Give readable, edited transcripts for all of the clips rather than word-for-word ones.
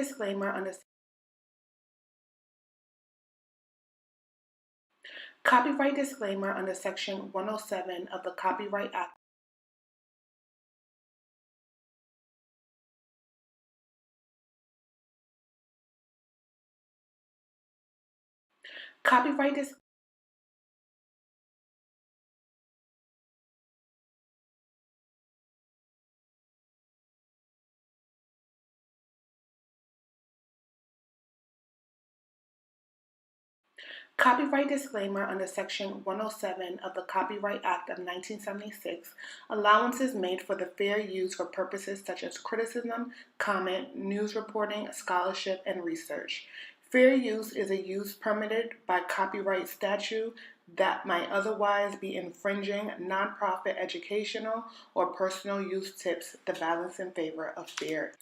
disclaimer under Copyright disclaimer under Section 107 of the Copyright Act. Copyright disclaimer. Copyright disclaimer under Section 107 of the Copyright Act of 1976, allowances made for the fair use for purposes such as criticism, comment, news reporting, scholarship, and research. Fair use is a use permitted by copyright statute that might otherwise be infringing nonprofit educational or personal use tips the balance in favor of fair.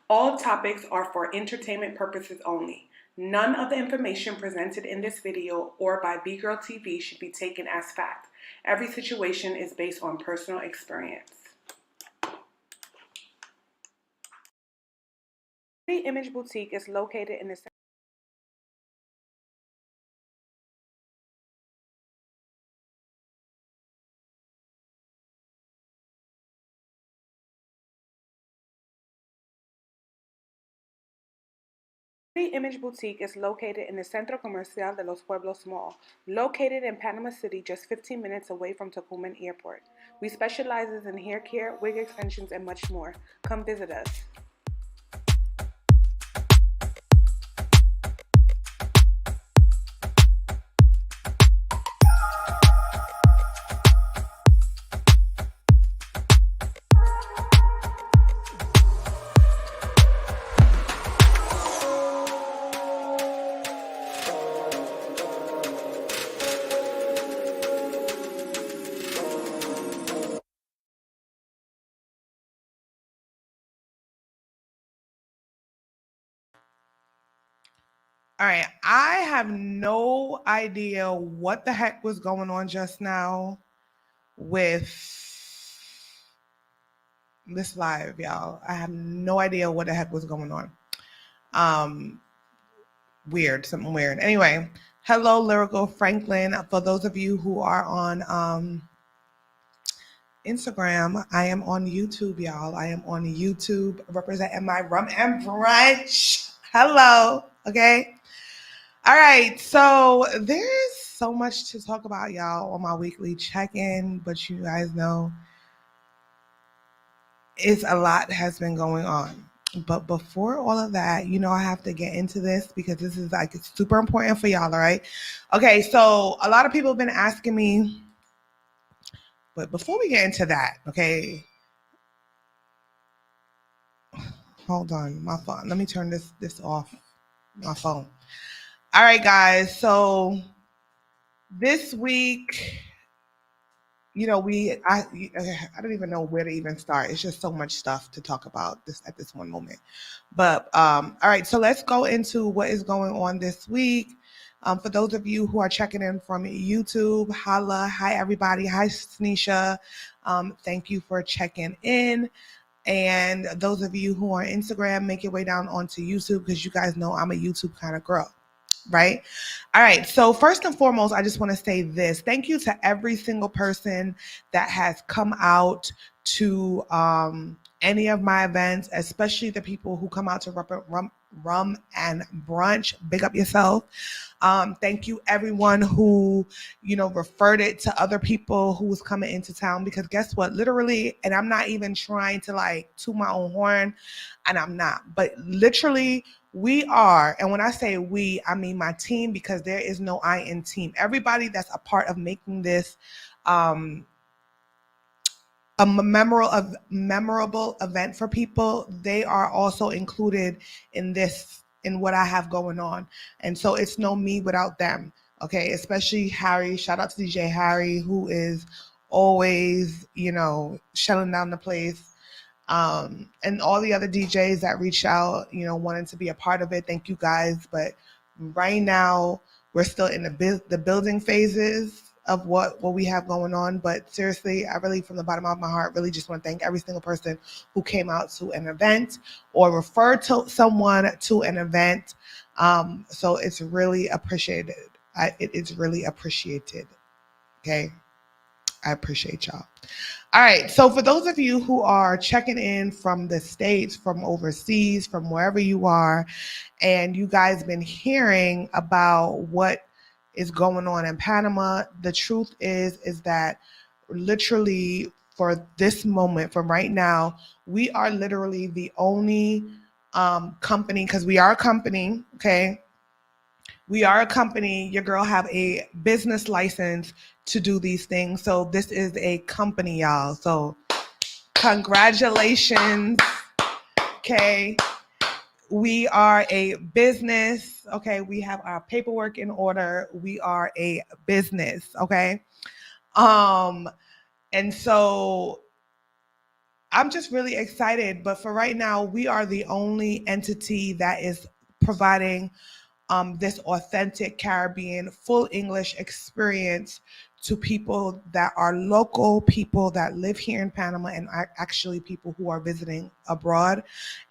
All topics are for entertainment purposes only. None of the information presented in this video or by B-Girl TV should be taken as fact. Every situation is based on personal experience. Pretty Image Boutique is located in the Pretty Image Boutique is located in the Centro Comercial de los Pueblos Mall, located in Panama City, just 15 minutes away from Tocumen Airport. We specialize in hair care, wig extensions, and much more. Come visit us. All right, I have no idea what the heck was going on just now with this live, y'all. I have no idea what the heck was going on. Weird, something weird. Anyway, hello, Lyrical Franklin. For those of you who are on Instagram, I am on YouTube, y'all. I am on YouTube representing my Rum and Brunch. Hello, okay? All right, so there's so much to talk about, y'all, on my weekly check-in, but you guys know it's a lot has been going on. But before all of that, you know, I have to get into this because this is like it's super important for y'all, all right? Okay, so a lot of people have been asking me, but before we get into that, okay, hold on, my phone. Let me turn this off, my phone. All right, guys, so this week, you know, I don't even know where to even start. It's just so much stuff to talk about this at this one moment. But all right, so let's go into what is going on this week. For those of you who are checking in from YouTube, holla, hi everybody, hi Sneesha. Thank you for checking in. And those of you who are on Instagram, make your way down onto YouTube because you guys know I'm a YouTube kind of girl. Right? All right. So first and foremost, I just want to say this. Thank you to every single person that has come out to any of my events, especially the people who come out to Rum and Brunch. Big up yourself. Thank you everyone who, you know, referred it to other people who was coming into town because guess what? Literally, and I'm not even trying to like toot my own horn, and I'm not, but literally we are, and when I say we, I mean my team because there is no I in team. Everybody that's a part of making this a memorable event for people, they are also included in this, in what I have going on. And so it's no me without them, okay? Especially Harry. Shout out to DJ Harry, who is always, you know, shelling down the place. And all the other DJs that reached out, you know, wanting to be a part of it. Thank you guys. But right now we're still in the building phases. of what we have going on. But seriously, I really, from the bottom of my heart, really just want to thank every single person who came out to an event or referred to someone to an event. So it's really appreciated. It is really appreciated. Okay. I appreciate y'all. All right. So for those of you who are checking in from the States, from overseas, from wherever you are, and you guys been hearing about what is going on in Panama, the truth is that literally for this moment, from right now, we are literally the only company, because we are a company, okay? We are a company. Your girl have a business license to do these things. So this is a company, y'all. So congratulations. Okay. We are a business. Okay. We have our paperwork in order. We are a business. Okay. And so I'm just really excited. But for right now, we are the only entity that is providing this authentic Caribbean full English experience to people that are local, people that live here in Panama, and actually people who are visiting abroad.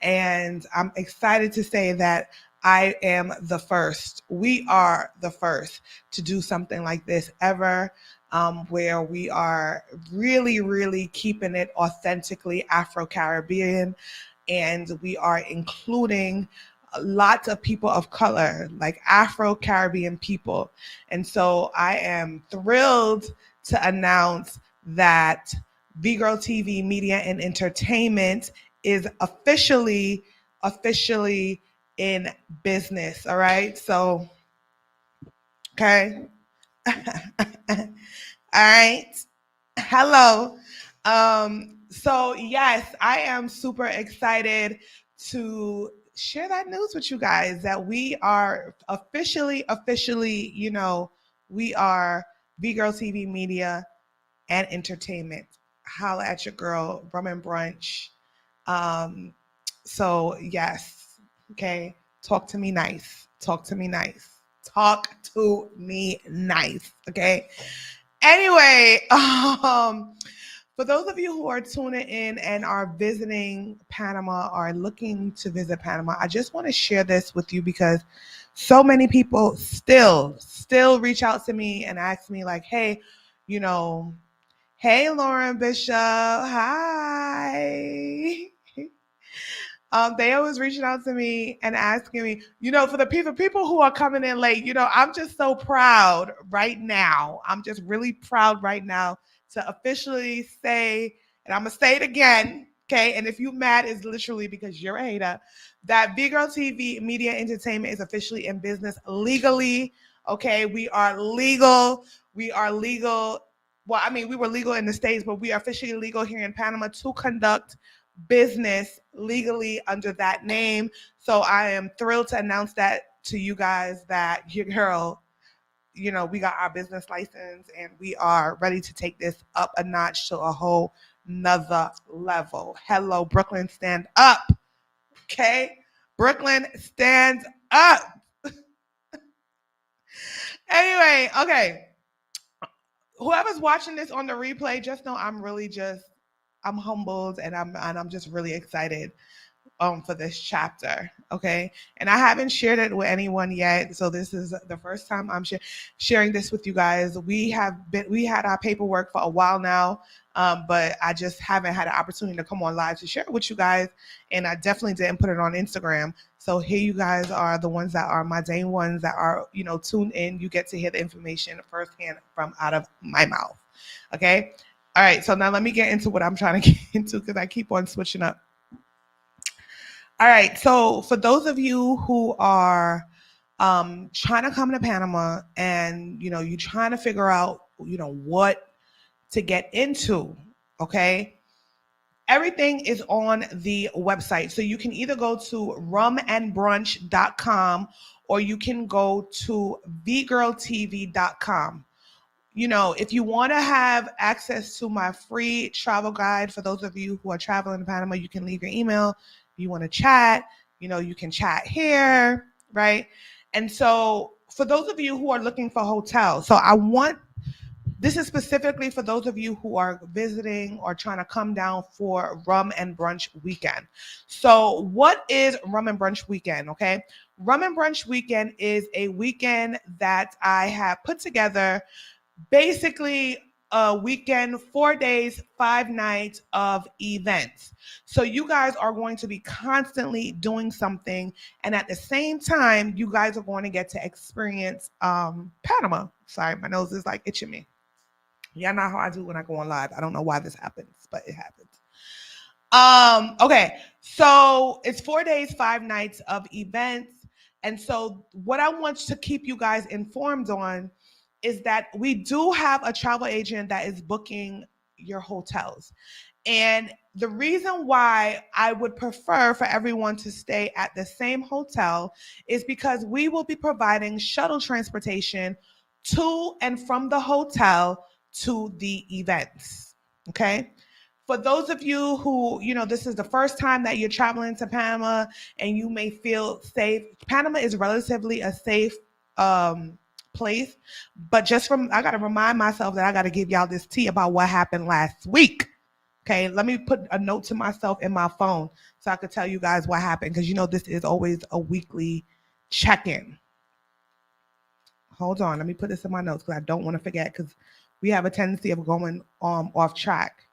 And I'm excited to say that I am the first. We are the first to do something like this ever, where we are really, really keeping it authentically Afro-Caribbean, and we are including lots of people of color, like Afro-Caribbean people. And so I am thrilled to announce that V-Girl TV Media and Entertainment is officially in business. All right. So, okay. All right. Hello. So yes, I am super excited to share that news with you guys that we are officially, we are V-Girl TV Media and Entertainment. Holla at your girl, Rum and Brunch. So yes, okay. Talk to me nice. Talk to me nice. Talk to me nice. Okay. Anyway, for those of you who are tuning in and are visiting Panama or looking to visit Panama, I just want to share this with you because so many people still reach out to me and ask me like, hey, hey, Lauren Bishop, hi. They always reaching out to me and asking me, for the people who are coming in late, I'm just so proud right now. I'm just really proud right now to officially say, and I'm going to say it again, okay? And if you mad, it's literally because you're a hater, that V-Girl TV Media Entertainment is officially in business legally, okay? We are legal. We are legal. Well, I mean, we were legal in the States, but we are officially legal here in Panama to conduct business legally under that name. So I am thrilled to announce that to you guys that your girl, we got our business license and we are ready to take this up a notch to a whole nother level. Hello, Brooklyn, stand up. Okay? Brooklyn, stand up. Anyway, okay. Whoever's watching this on the replay, just know I'm humbled and I'm just really excited for this chapter. Okay. And I haven't shared it with anyone yet. So this is the first time I'm sharing this with you guys. We had our paperwork for a while now. But I just haven't had an opportunity to come on live to share it with you guys. And I definitely didn't put it on Instagram. So here you guys are, the ones that are my day ones that are, tuned in. You get to hear the information firsthand from out of my mouth. Okay. All right. So now let me get into what I'm trying to get into because I keep on switching up. All right. So for those of you who are trying to come to Panama and, you're trying to figure out, what to get into, okay? Everything is on the website. So you can either go to rumandbrunch.com or you can go to vgirltv.com. If you want to have access to my free travel guide, for those of you who are traveling to Panama, you can leave your email. If you want to chat, you can chat here, right? And so for those of you who are looking for hotels, so I want This is specifically for those of you who are visiting or trying to come down for Rum and Brunch Weekend. So what is Rum and Brunch Weekend? Okay. Rum and Brunch Weekend is a weekend that I have put together, basically a weekend, 4 days, 5 nights of events. So you guys are going to be constantly doing something, and at the same time, you guys are going to get to experience Panama. Sorry, my nose is like itching me. Y'all know how I do when I go on live. I don't know why this happens, but it happens. Okay, so it's 4 days, 5 nights of events. And so what I want to keep you guys informed on is that we do have a travel agent that is booking your hotels. And the reason why I would prefer for everyone to stay at the same hotel is because we will be providing shuttle transportation to and from the hotel to the events. Okay. For those of you who, this is the first time that you're traveling to Panama and you may feel safe, Panama is relatively a safe place. But I got to remind myself that I got to give y'all this tea about what happened last week. Okay, let me put a note to myself in my phone so I could tell you guys what happened, because this is always a weekly check-in. Hold on, let me put this in my notes because I don't want to forget, because we have a tendency of going off track.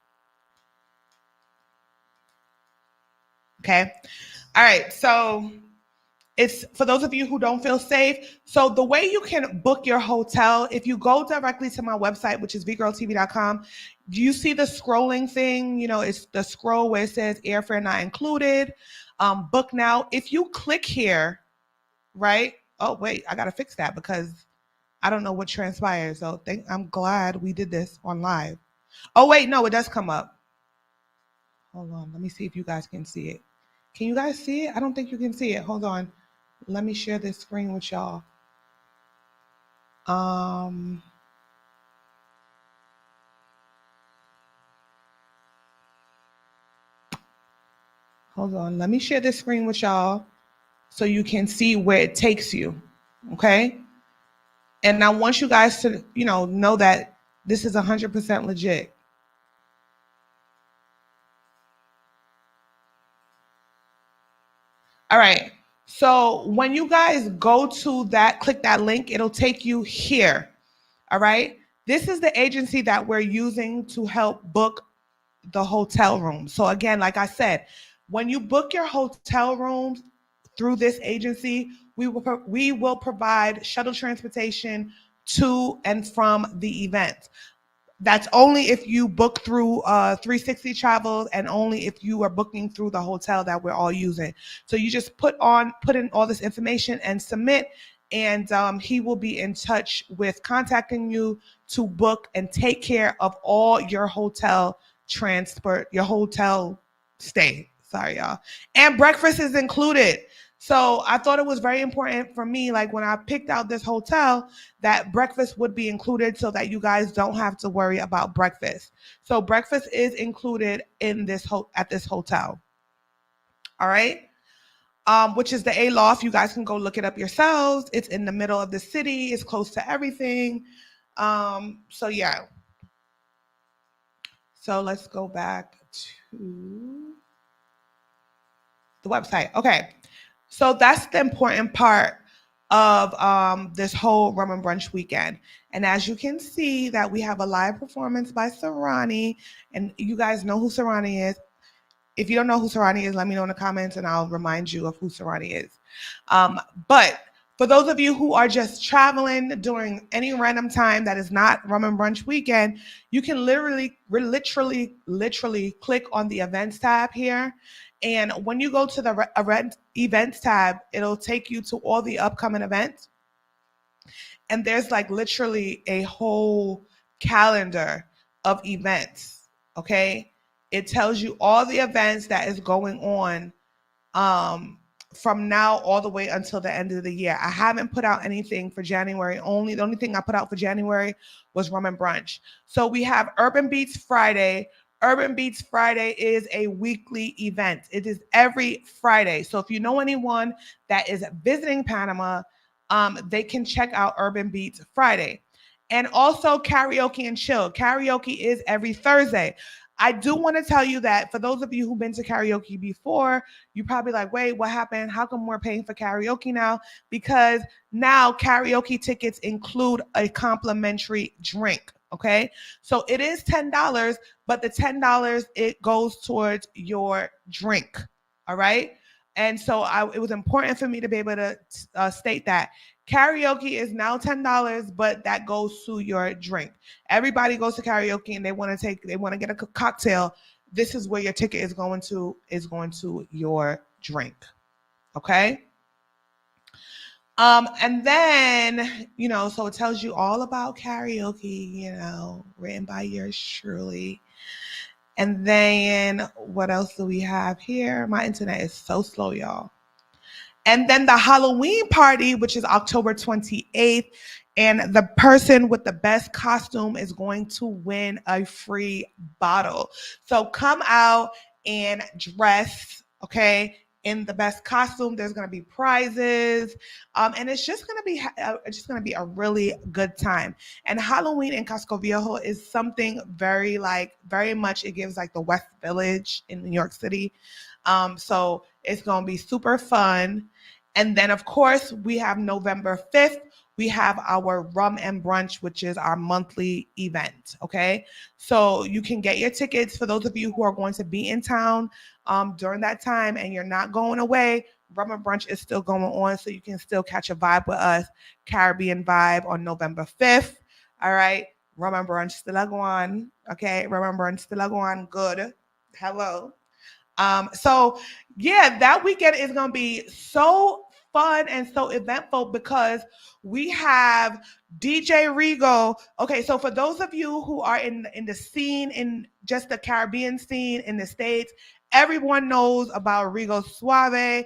Okay, all right, so it's for those of you who don't feel safe. So the way you can book your hotel, if you go directly to my website, which is vgirltv.com, do you see the scrolling thing? It's the scroll where it says airfare not included, book now. If you click here, right? Oh, wait, I got to fix that because I don't know what transpires. So I'm glad we did this on live. Oh, wait, no, it does come up. Hold on. Let me see if you guys can see it. Can you guys see it? I don't think you can see it. Hold on. Let me share this screen with y'all. Hold on. Let me share this screen with y'all so you can see where it takes you. Okay. And I want you guys to, know that this is 100% legit. All right. So when you guys go to click that link, it'll take you here. All right. This is the agency that we're using to help book the hotel room. So again, like I said, when you book your hotel rooms through this agency, we will provide shuttle transportation to and from the event. That's only if you book through 360 Travels, and only if you are booking through the hotel that we're all using. So you just put in all this information and submit, and he will be in touch with contacting you to book and take care of all your hotel transport, your hotel stay. Sorry, y'all. And breakfast is included. So I thought it was very important for me, like when I picked out this hotel, that breakfast would be included so that you guys don't have to worry about breakfast. So breakfast is included in at this hotel. All right. Which is the Aloft. You guys can go look it up yourselves. It's in the middle of the city. It's close to everything. So yeah. So let's go back to the website. Okay. So that's the important part of this whole Rum and Brunch weekend. And as you can see, that we have a live performance by Serrani, and you guys know who Serrani is. If you don't know who Serrani is, let me know in the comments and I'll remind you of who Serrani is. But for those of you who are just traveling during any random time that is not Rum and Brunch weekend, you can literally click on the events tab here. And when you go to the events tab, it'll take you to all the upcoming events. And there's like literally a whole calendar of events, okay? It tells you all the events that is going on from now all the way until the end of the year. I haven't put out anything for January. The only thing I put out for January was Rum and Brunch. So we have Urban Beats Friday. Urban Beats Friday is a weekly event. It is every Friday. So if you know anyone that is visiting Panama, they can check out Urban Beats Friday. And also karaoke and chill. Karaoke is every Thursday. I do want to tell you that for those of you who've been to karaoke before, you're probably like, wait, what happened? How come we're paying for karaoke now? Because now karaoke tickets include a complimentary drink. Okay. So it is $10, but the $10, it goes towards your drink. All right. And so it was important for me to be able to state that. Karaoke is now $10, but that goes to your drink. Everybody goes to karaoke and they want to get a cocktail. This is where your ticket is going to your drink. Okay. And then, so it tells you all about karaoke, written by yours truly. And then what else do we have here? My internet is so slow, y'all. And then the Halloween party, which is October 28th. And the person with the best costume is going to win a free bottle. So come out and dress, okay, in the best costume. There's going to be prizes, and it's just going to be a really good time. And Halloween in Casco Viejo is something very much. It gives like the West Village in New York City. So it's going to be super fun. And then, of course, we have November 5th. We have our Rum and Brunch, which is our monthly event, okay? So you can get your tickets for those of you who are going to be in town during that time and you're not going away. Rum and Brunch is still going on, so you can still catch a vibe with us, Caribbean Vibe on November 5th, all right? Rum and Brunch still on, okay? Rum and Brunch still on, good. Hello. So yeah, that weekend is going to be so fun and so eventful because we have DJ Rigo. Okay, so for those of you who are in the scene, in just the Caribbean scene in the States, everyone knows about Rigo Suave.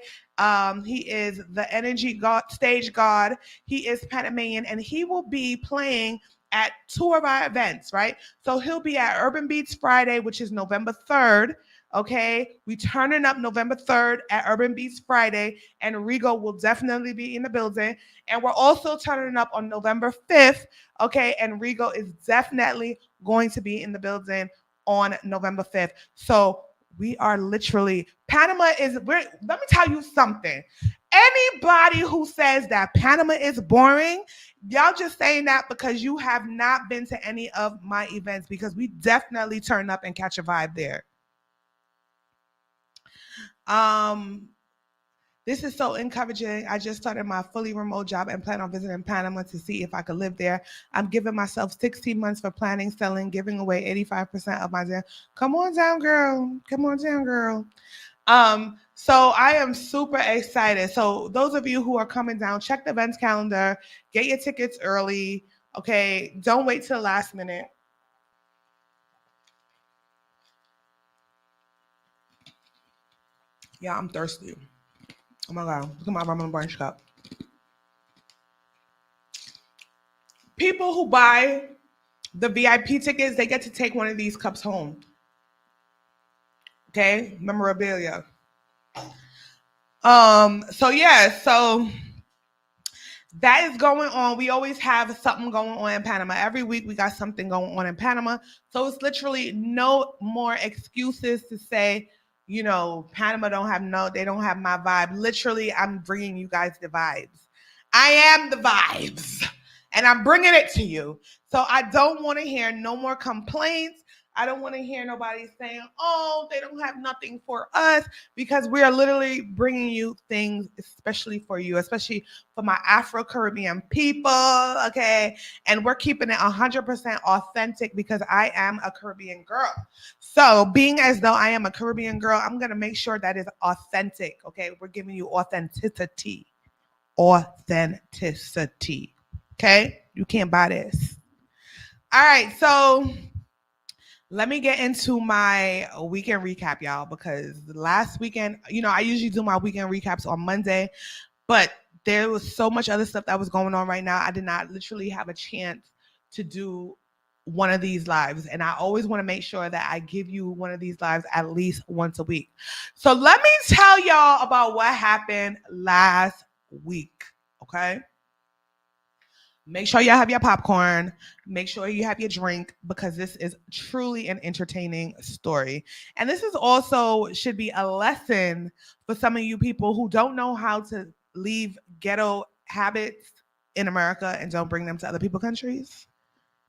He is the energy god, stage god. He is Panamanian, and he will be playing at two of our events, right? So he'll be at Urban Beats Friday, which is November 3rd. Okay, we turning up November 3rd at Urban Beats Friday, and Rigo will definitely be in the building. And we're also turning up on November 5th, okay, and Rigo is definitely going to be in the building on November 5th. So we are literally, let me tell you something. Anybody who says that Panama is boring, y'all just saying that because you have not been to any of my events, because we definitely turn up and catch a vibe there. This is so encouraging. I just started my fully remote job and plan on visiting Panama to see if I could live there. I'm giving myself 16 months for planning, selling, giving away 85% of my day. Come on down, girl. Come on down, girl. So I am super excited. So those of you who are coming down, check the events calendar, get your tickets early. Okay, don't wait till the last minute. Yeah, I'm thirsty. Oh my God, look at my Rum and Brunch cup. People who buy the VIP tickets, they get to take one of these cups home. Okay, memorabilia. So that is going on. We always have something going on in Panama. Every week we got something going on in Panama. So it's literally no more excuses to say, Panama they don't have my vibe. Literally, I'm bringing you guys the vibes. I am the vibes, and I'm bringing it to you. So I don't want to hear no more complaints. I don't want to hear nobody saying, oh, they don't have nothing for us, because we are literally bringing you things, especially for you, especially for my Afro-Caribbean people, okay? And we're keeping it 100% authentic because I am a Caribbean girl. So being as though I am a Caribbean girl, I'm going to make sure that is authentic, okay? We're giving you authenticity. Authenticity, okay? You can't buy this. All right, so let me get into my weekend recap, y'all, because last weekend, I usually do my weekend recaps on Monday, but there was so much other stuff that was going on right now. I did not literally have a chance to do one of these lives, and I always want to make sure that I give you one of these lives at least once a week. So let me tell y'all about what happened last week, okay? Make sure y'all have your popcorn. Make sure you have your drink because this is truly an entertaining story. And this is also should be a lesson for some of you people who don't know how to leave ghetto habits in America and don't bring them to other people's countries.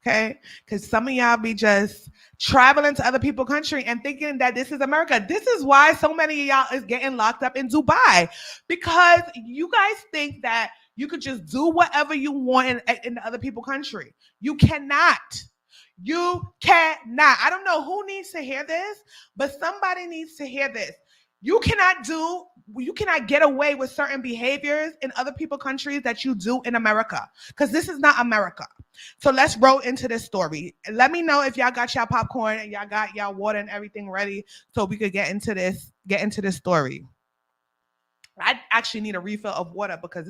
Okay? Because some of y'all be just traveling to other people's country and thinking that this is America. This is why so many of y'all is getting locked up in Dubai. Because you guys think that you could just do whatever you want in the other people's country. You cannot. You cannot. I don't know who needs to hear this, but somebody needs to hear this. You cannot get away with certain behaviors in other people's countries that you do in America, because this is not America. So let's roll into this story. Let me know if y'all got y'all popcorn and y'all got y'all water and everything ready so we could get into this story. I actually need a refill of water because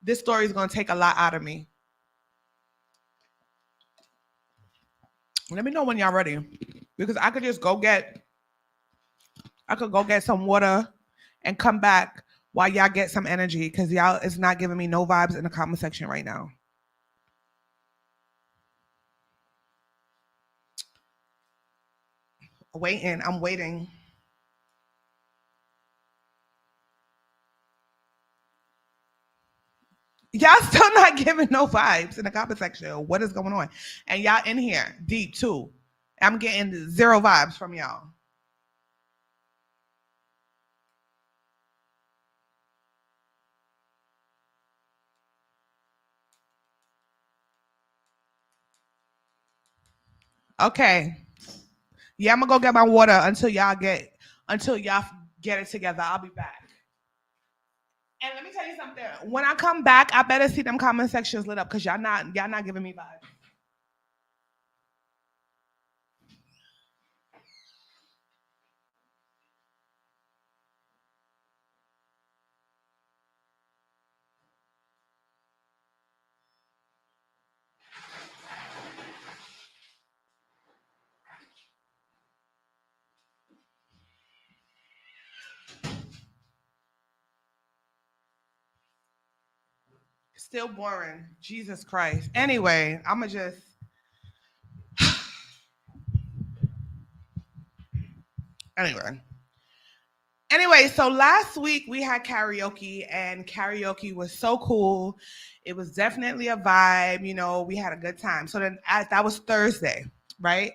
this story is going to take a lot out of me. Let me know when y'all ready, because I could just go get some water and come back while y'all get some energy, because y'all is not giving me no vibes in the comment section right now. I'm waiting. Y'all still not giving no vibes in the comment section. What is going on? And y'all in here deep too. I'm getting 0 vibes from y'all. Okay. Yeah, I'm gonna go get my water until y'all get it together. I'll be back. And let me tell you something. When I come back, I better see them comment sections lit up, because y'all not giving me vibes. Still boring. Jesus Christ. Anyway, I'ma just Anyway, so last week we had karaoke, and karaoke was so cool. It was definitely a vibe. You know, we had a good time. So then that was Thursday, right?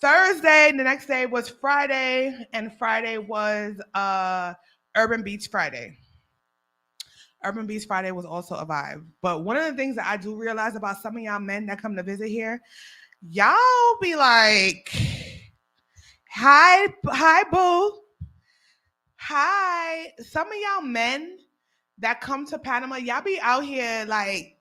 Thursday, the next day was Friday, and Friday was Urban Beats Friday. Urban Beats Friday was also a vibe. But one of the things that I do realize about some of y'all men that come to visit here, y'all be like, hi, boo. Hi. Some of y'all men that come to Panama, y'all be out here like,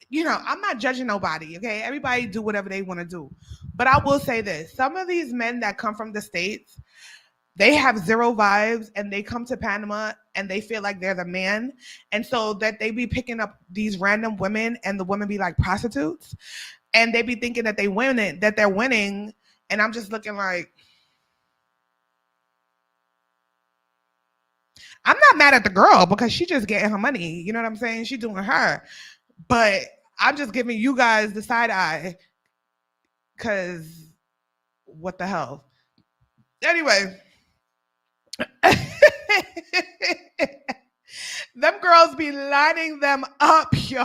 you know, I'm not judging nobody, okay? Everybody do whatever they want to do. But I will say this. Some of these men that come from the States, they have 0 vibes, and they come to Panama and they feel like they're the man. And so that they be picking up these random women, and the women be like prostitutes. And they be thinking that they're winning. And I'm just looking like, I'm not mad at the girl because she just getting her money. You know what I'm saying? She doing her. But I'm just giving you guys the side eye, because what the hell? Anyway. Them girls be lining them up, yo.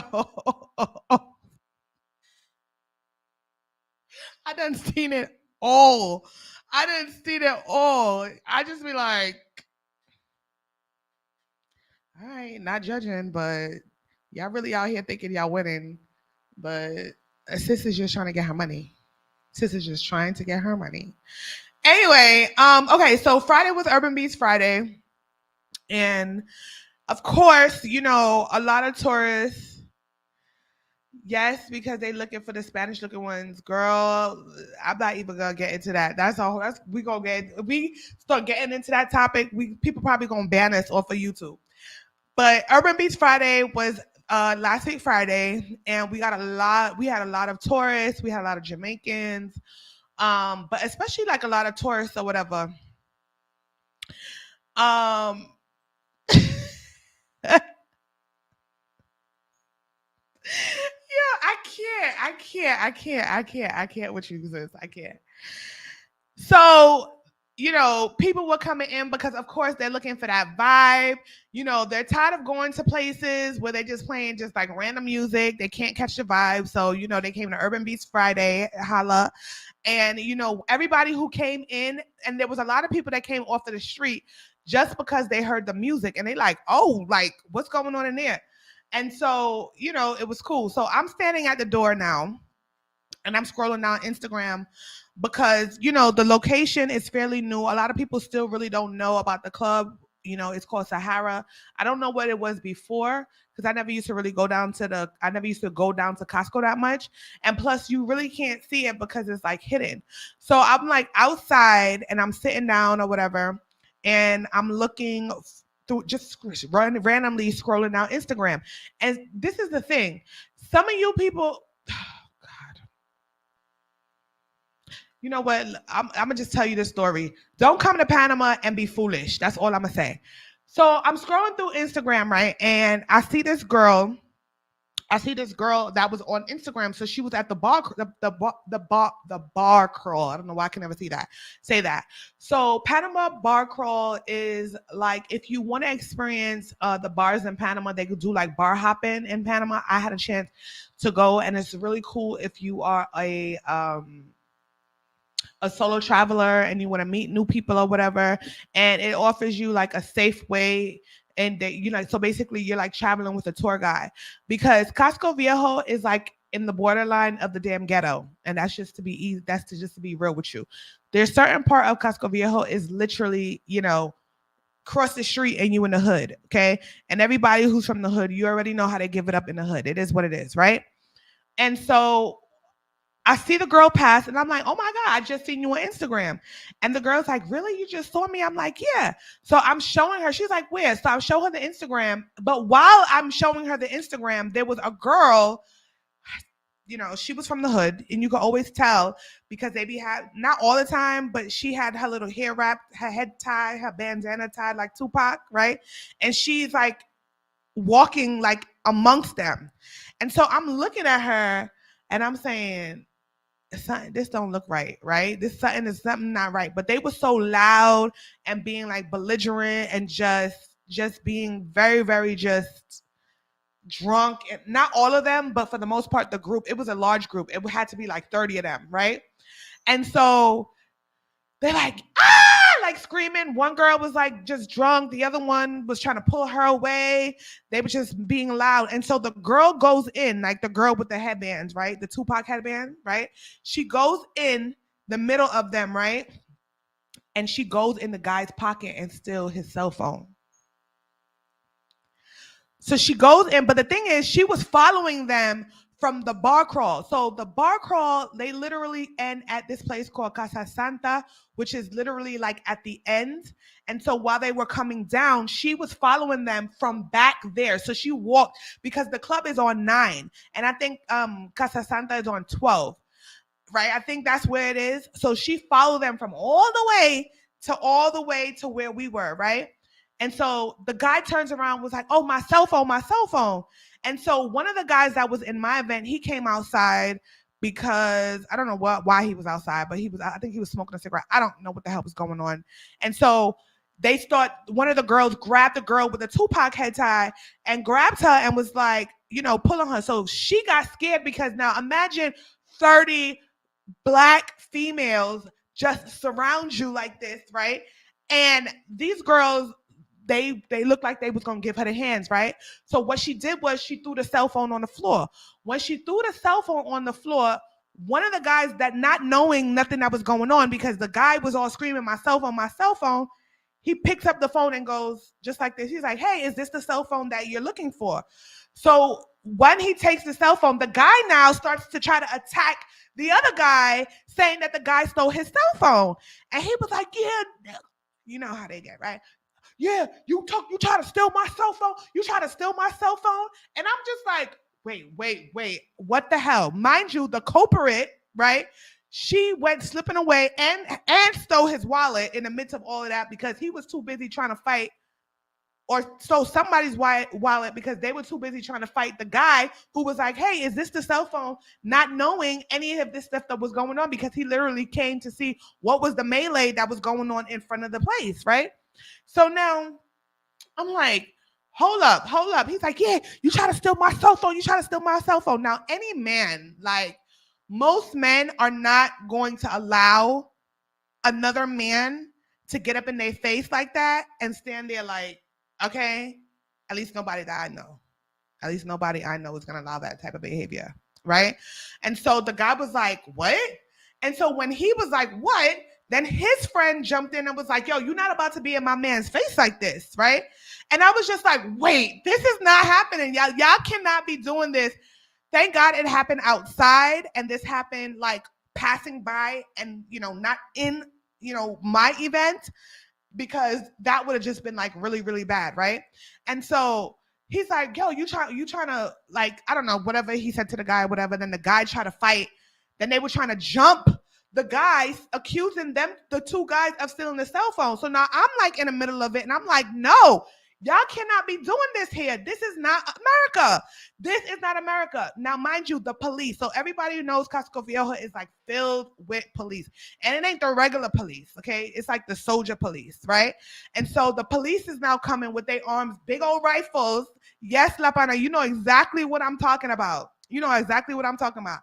I done seen it all. I just be like, all right, not judging, but y'all really out here thinking y'all winning. But sis is just trying to get her money. Sis is just trying to get her money. Anyway, okay, so Friday was Urban Beats Friday. And of course, you know, a lot of tourists, yes, because they looking for the Spanish looking ones. Girl, I'm not even gonna get into that. We start getting into that topic, people probably gonna ban us off of YouTube. But Urban Beats Friday was last week Friday, and we had a lot of tourists, we had a lot of Jamaicans, but especially like a lot of tourists or whatever. Them, Yeah, I can't with you, sis. I can't. So, people were coming in because, of course, they're looking for that vibe. They're tired of going to places where they're just playing just like random music. They can't catch the vibe. So, they came to Urban Beats Friday, holla. And, everybody who came in, and there was a lot of people that came off of the street just because they heard the music and they like, oh, like, what's going on in there? And so, it was cool. So I'm standing at the door now and I'm scrolling down Instagram because the location is fairly new. A lot of people still really don't know about the club. It's called Sahara. I don't know what it was before because I never used to go down to Costco that much. And plus, you really can't see it because it's like hidden. So I'm like outside and I'm sitting down or whatever, and I'm looking through, just randomly scrolling down Instagram. And this is the thing: some of you people. You know what? I'm gonna just tell you this story. Don't come to Panama and be foolish. That's all I'm gonna say. So I'm scrolling through Instagram, right? And I see this girl. I see this girl that was on Instagram. So she was at the bar, the bar crawl. I don't know why I can never say that. So Panama bar crawl is like if you want to experience the bars in Panama, they could do like bar hopping in Panama. I had a chance to go, and it's really cool if you are a solo traveler and you want to meet new people or whatever, and it offers you like a safe way, and so basically you're like traveling with a tour guide, because Casco Viejo is like in the borderline of the damn ghetto, and that's just to be easy. Just to be real with you. There's certain part of Casco Viejo is literally cross the street and you in the hood, okay? And everybody who's from the hood, you already know how they give it up in the hood. It is what it is, right? And so I see the girl pass and I'm like, oh my God, I just seen you on Instagram. And the girl's like, really? You just saw me? I'm like, yeah. So I'm showing her. She's like, where? So I'll show her the Instagram. But while I'm showing her the Instagram, there was a girl, she was from the hood. And you could always tell because they not all the time, but she had her little hair wrapped, her head tied, her bandana tied like Tupac, right? And she's like walking like amongst them. And so I'm looking at her and I'm saying, this don't look right, right? This something not right. But they were so loud and being like belligerent and just being very, very just drunk. And not all of them, but for the most part, the group, it was a large group. It had to be like 30 of them, right? And so they're like, like screaming. One girl was like just drunk. The other one was trying to pull her away. They were just being loud. And so the girl goes in, like the girl with the headbands, right? The Tupac headband, right? She goes in the middle of them, right? And she goes in the guy's pocket and steals his cell phone. So she goes in, but the thing is, she was following them from the bar crawl. So the bar crawl, they literally end at this place called Casa Santa, which is literally like at the end. And so while they were coming down, she was following them from back there. So she walked because the club is on 9. And I think Casa Santa is on 12, right? I think that's where it is. So she followed them from all the way to where we were, right? And so the guy turns around, was like, oh, my cell phone. And so one of the guys that was in my event, he came outside because I don't know why he was outside, but I think he was smoking a cigarette. I don't know what the hell was going on. And so one of the girls grabbed the girl with the Tupac head tie and grabbed her and was like, pulling her. So she got scared because now imagine 30 Black females just surround you like this, right? And these girls, they looked like they was gonna give her the hands, right? So what she did was she threw the cell phone on the floor. When she threw the cell phone on the floor, one of the guys, that not knowing nothing that was going on, because the guy was all screaming, my cell phone, he picks up the phone and goes just like this. He's like, hey, is this the cell phone that you're looking for? So when he takes the cell phone, the guy now starts to try to attack the other guy, saying that the guy stole his cell phone. And he was like, yeah, you know how they get, right? Yeah, you try to steal my cell phone. You try to steal my cell phone. And I'm just like, wait. What the hell? Mind you, the culprit, right? She went slipping away and stole his wallet in the midst of all of that because he was too busy trying to fight or so somebody's wallet because they were too busy trying to fight the guy who was like, hey, is this the cell phone? Not knowing any of this stuff that was going on because he literally came to see what was the melee that was going on in front of the place, right? So now I'm like, hold up, hold up. He's like, yeah, you try to steal my cell phone. You try to steal my cell phone. Now, any man, like most men are not going to allow another man to get up in their face like that and stand there like, okay, at least nobody that I know. At least nobody I know is going to allow that type of behavior, right? And so the guy was like, what? And so when he was like, what? Then his friend jumped in and was like, yo, you're not about to be in my man's face like this, right? And I was just like, wait, this is not happening. Y'all cannot be doing this. Thank God it happened outside and this happened like passing by and, not in, my event, because that would have just been like really, really bad, right? And so he's like, yo, you trying to, like, I don't know, whatever he said to the guy, whatever. Then the guy tried to fight. Then they were trying to jump the guys, accusing them, the two guys, of stealing the cell phone. So now I'm like in the middle of it and I'm like, no, y'all cannot be doing this here. This is not America. This is not America. Now, mind you, the police. So everybody who knows Casco Viejo is like filled with police. And it ain't the regular police, okay? It's like the soldier police, right? And so the police is now coming with their arms, big old rifles. Yes, La Pana, you know exactly what I'm talking about. You know exactly what I'm talking about.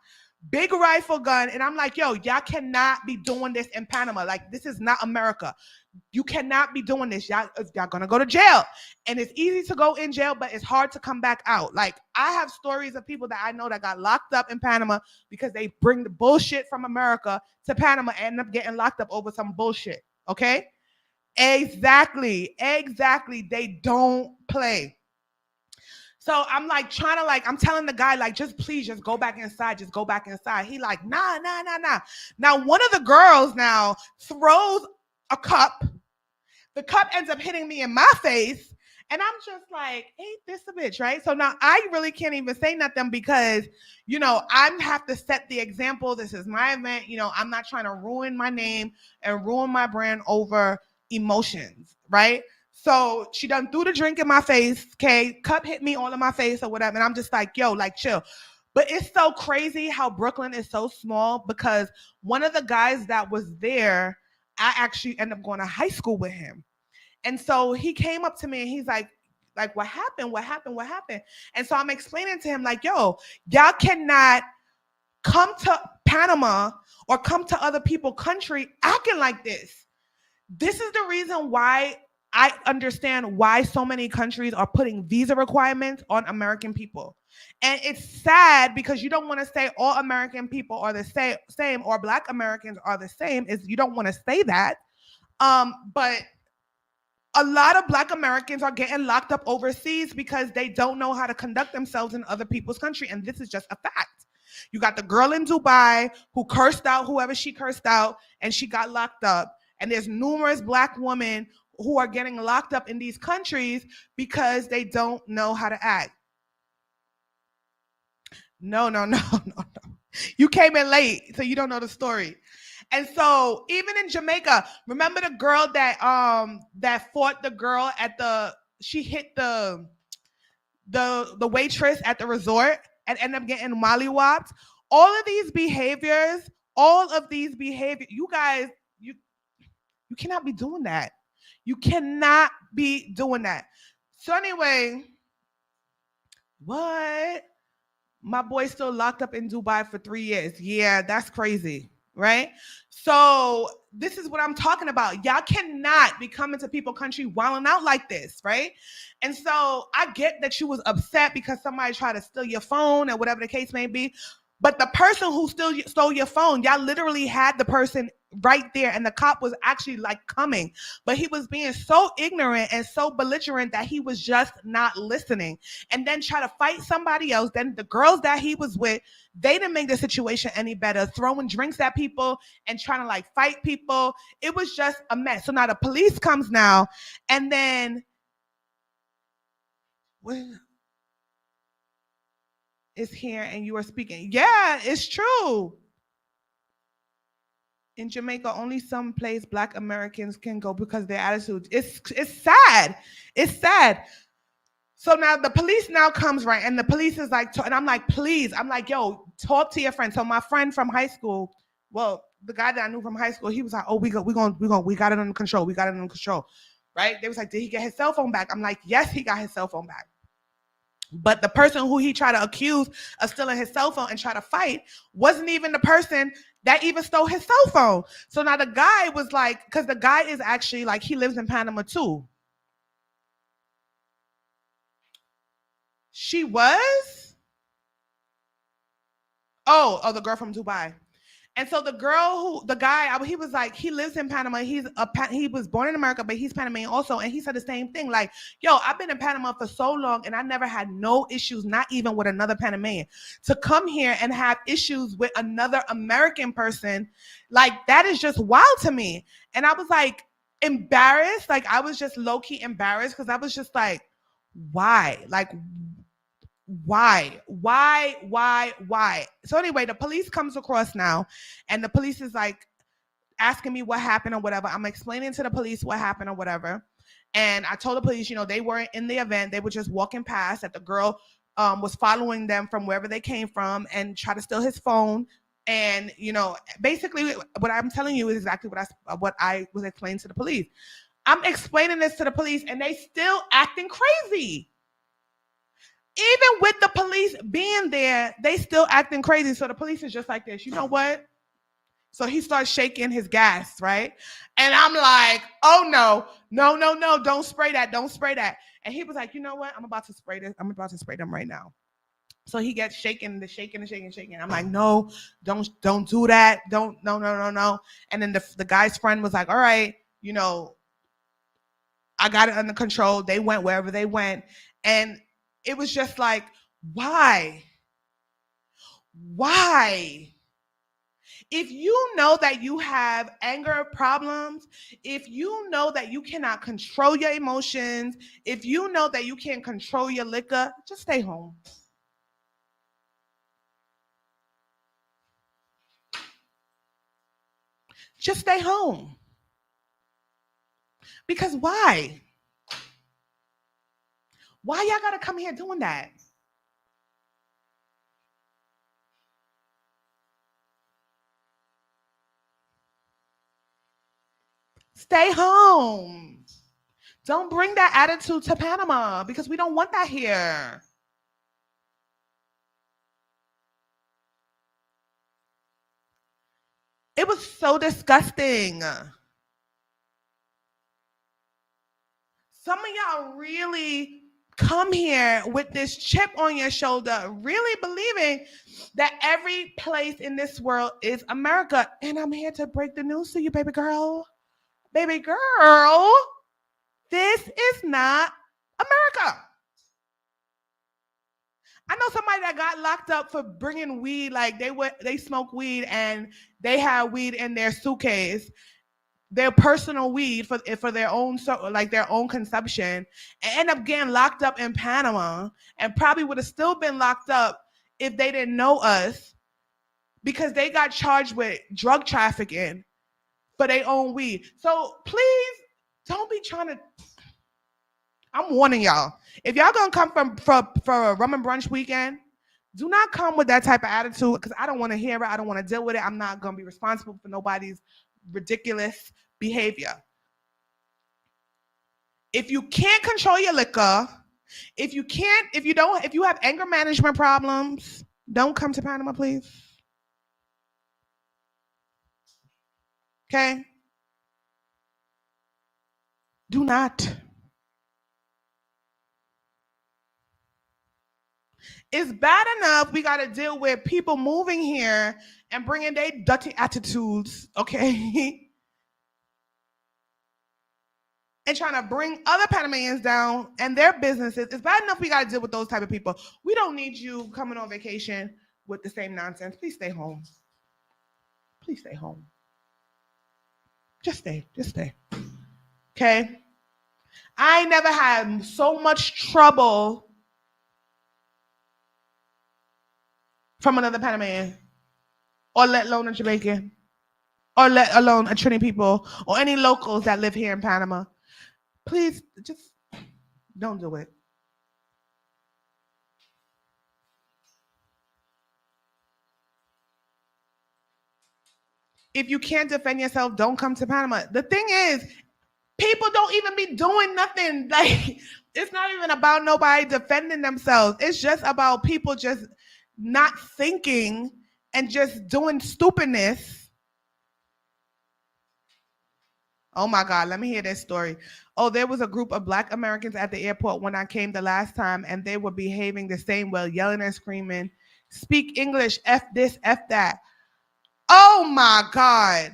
Big rifle gun. And I'm like, yo, y'all cannot be doing this in Panama. Like, this is not America. You cannot be doing this. Y'all gonna go to jail. And it's easy to go in jail, but it's hard to come back out. Like, I have stories of people that I know that got locked up in Panama because they bring the bullshit from America to Panama and end up getting locked up over some bullshit. Okay? Exactly. They don't play. So I'm like trying to, like, I'm telling the guy, like, just please just go back inside. Just go back inside. He like, nah. Now one of the girls now throws a cup. The cup ends up hitting me in my face. And I'm just like, ain't this a bitch, right? So now I really can't even say nothing because, I have to set the example. This is my event. I'm not trying to ruin my name and ruin my brand over emotions, right? So she done threw the drink in my face, okay? Cup hit me all in my face or whatever. And I'm just like, yo, like, chill. But it's so crazy how Brooklyn is so small because one of the guys that was there, I actually ended up going to high school with him. And so he came up to me and he's like, what happened? And so I'm explaining to him, like, yo, y'all cannot come to Panama or come to other people's country acting like this. This is the reason why I understand why so many countries are putting visa requirements on American people. And it's sad because you don't want to say all American people are the same or Black Americans are the same. You don't want to say that. But a lot of Black Americans are getting locked up overseas because they don't know how to conduct themselves in other people's country. And this is just a fact. You got the girl in Dubai who cursed out whoever she cursed out and she got locked up. And there's numerous Black women who are getting locked up in these countries because they don't know how to act. No. You came in late, so you don't know the story. And so even in Jamaica, remember the girl that fought the girl she hit the waitress at the resort and ended up getting mollywopped. All of these behaviors, you guys, you cannot be doing that. You cannot be doing that. So anyway, what? My boy's still locked up in Dubai for 3 years. Yeah, that's crazy, right? So this is what I'm talking about. Y'all cannot be coming to people's country wilding out like this, right? And so I get that you was upset because somebody tried to steal your phone or whatever the case may be. But the person who stole your phone, y'all literally had the person right there and the cop was actually like coming, but he was being so ignorant and so belligerent that he was just not listening and then try to fight somebody else. Then the girls that he was with, they didn't make the situation any better, throwing drinks at people and trying to like fight people. It was just a mess. So now the police comes now and then is here and you are speaking. Yeah, it's true. In Jamaica, only some place Black Americans can go because their attitude. It's sad. It's sad. So now the police now comes, right, and the police is like, and I'm like, please, I'm like, yo, talk to your friend. So my friend from high school, well, the guy that I knew from high school, he was like, oh, we got it under control. We got it under control, right? They was like, did he get his cell phone back? I'm like, yes, he got his cell phone back. But the person who he tried to accuse of stealing his cell phone and try to fight wasn't even the person that even stole his cell phone. So now the guy was like, because the guy is actually like, he lives in Panama too. She was? Oh, the girl from Dubai. And so the guy, he was like, he lives in Panama. He was born in America, but he's Panamanian also. And he said the same thing, like, yo, I've been in Panama for so long and I never had no issues, not even with another Panamanian. To come here and have issues with another American person, like, that is just wild to me. And I was like, embarrassed. Like, I was just low-key embarrassed because I was just like, why? Like, why? So anyway, the police comes across now, and the police is like asking me what happened or whatever. I'm explaining to the police what happened or whatever. And I told the police, they weren't in the event. They were just walking past, that the girl was following them from wherever they came from and try to steal his phone. And, basically what I'm telling you is exactly what I was explaining to the police. I'm explaining this to the police and they still acting crazy. Even with the police being there, they still acting crazy. So the police is just like this. You know what? So he starts shaking his gas, right? And I'm like, oh no, don't spray that. Don't spray that. And he was like, you know what? I'm about to spray this. I'm about to spray them right now. So he gets shaking. I'm like, no, don't do that. No. And then the guy's friend was like, all right, I got it under control. They went wherever they went. And it was just like, why? If you know that you have anger problems, if you know that you cannot control your emotions, if you know that you can't control your liquor, just stay home. Just stay home. Because why? Why y'all gotta come here doing that? Stay home. Don't bring that attitude to Panama because we don't want that here. It was so disgusting. Some of y'all really come here with this chip on your shoulder, really believing that every place in this world is America. And I'm here to break the news to you, baby girl. Baby girl, this is not America. I know somebody that got locked up for bringing weed, like they smoke weed and they have weed in their suitcase, their personal weed for their own, like their own consumption, and end up getting locked up in Panama, and probably would have still been locked up if they didn't know us, because they got charged with drug trafficking for their own weed. So please don't be trying to. I'm warning y'all. If y'all gonna come for a rum and brunch weekend, do not come with that type of attitude, because I don't want to hear it. I don't want to deal with it. I'm not gonna be responsible for nobody's ridiculous behavior. If you can't control your liquor, if you have anger management problems, don't come to Panama, please. Okay? Do not. It's bad enough we got to deal with people moving here and bringing their dirty attitudes, okay? And trying to bring other Panamanians down and their businesses. It's bad enough we got to deal with those type of people. We don't need you coming on vacation with the same nonsense. Please stay home. Please stay home. Just stay. Okay? I never had so much trouble from another Panamanian, or let alone a Jamaican, or let alone Trini people or any locals that live here in Panama. Please just don't do it. If you can't defend yourself, don't come to Panama. The thing is, people don't even be doing nothing. Like, it's not even about nobody defending themselves. It's just about people just not thinking and just doing stupidness. Oh my God, let me hear this story. Oh, there was a group of Black Americans at the airport when I came the last time, and they were behaving the same way, yelling and screaming, speak English, F this, F that. Oh my God.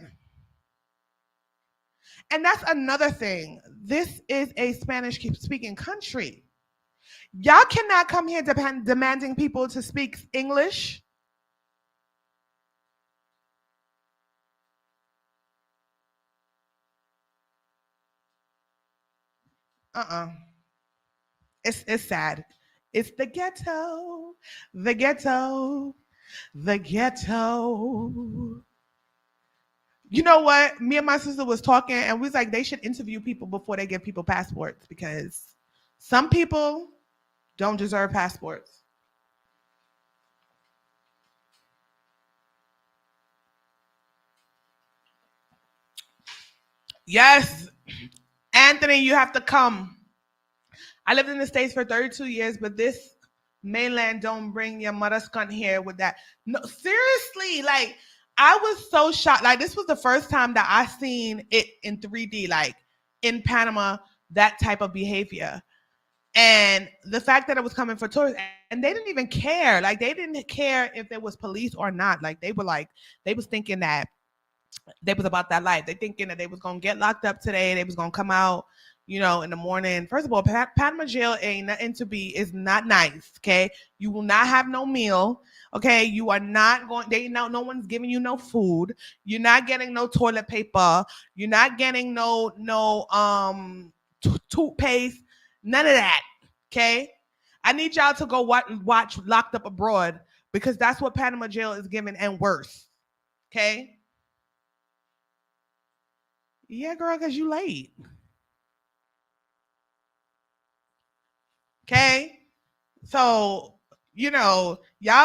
And that's another thing. This is a Spanish speaking country. Y'all cannot come here demanding people to speak English. It's sad. It's the ghetto, the ghetto, the ghetto. You know what? Me and my sister was talking, and we was like, they should interview people before they give people passports, because some people don't deserve passports. Yes, Anthony, you have to come. I lived in the States for 32 years, but this mainland don't bring your mother cunt here with that. No, seriously, like, I was so shocked. Like, this was the first time that I seen it in 3D, like in Panama, that type of behavior. And the fact that it was coming for tourists, and they didn't even care. Like, they didn't care if there was police or not. Like, they was thinking that they was about that life. They thinking that they was gonna get locked up today. They was gonna come out, in the morning. First of all, Panama jail ain't nothing to be. Is not nice. Okay, you will not have no meal. Okay, you are not going. No one's giving you no food. You're not getting no toilet paper. You're not getting no toothpaste. None of that. Okay, I need y'all to go watch Locked Up Abroad, because that's what Panama jail is giving, and worse. Okay. Yeah, girl, because you late. Okay? So, y'all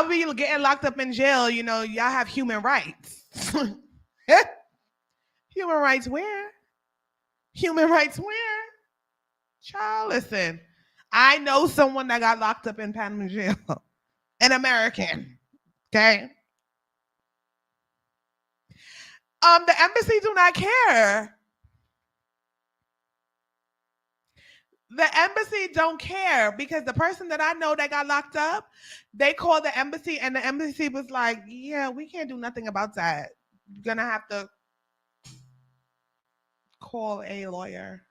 be getting locked up in jail, y'all have human rights. Human rights where? Human rights where? Child, listen. I know someone that got locked up in Panama jail. An American. Okay? The embassy do not care. The embassy don't care, because the person that I know that got locked up, they called the embassy, and the embassy was like, yeah, we can't do nothing about that. You're gonna have to call a lawyer.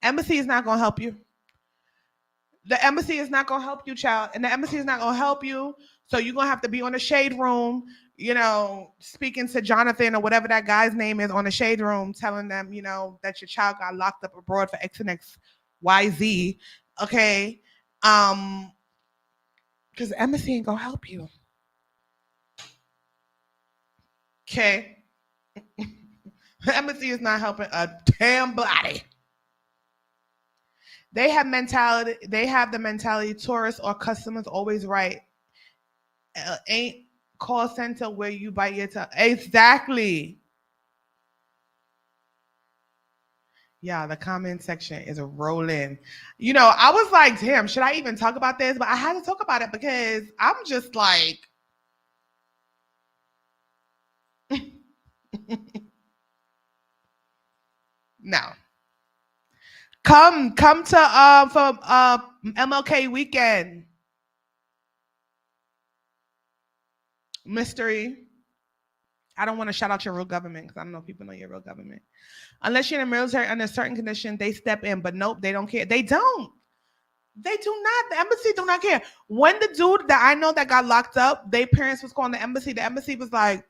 Embassy is not gonna help you. The embassy is not gonna help you, child, and the embassy is not gonna help you. So you're gonna have to be on the shade room, speaking to Jonathan or whatever that guy's name is on the shade room, telling them, that your child got locked up abroad for X and X, Y, Z. Okay. Because the embassy ain't gonna help you. Okay. The embassy is not helping a damn body. They have the mentality tourists or customers always right. Ain't call center where you bite your tongue. Exactly. Yeah, the comment section is rolling. I was like, damn, should I even talk about this? But I had to talk about it because I'm just like, no. Come to for MLK weekend. Mystery. I don't want to shout out your real government, because I don't know if people know your real government. Unless you're in the military under certain conditions, they step in. But nope, they don't care. They don't. They do not. The embassy do not care. When the dude that I know that got locked up, their parents was calling the embassy was like,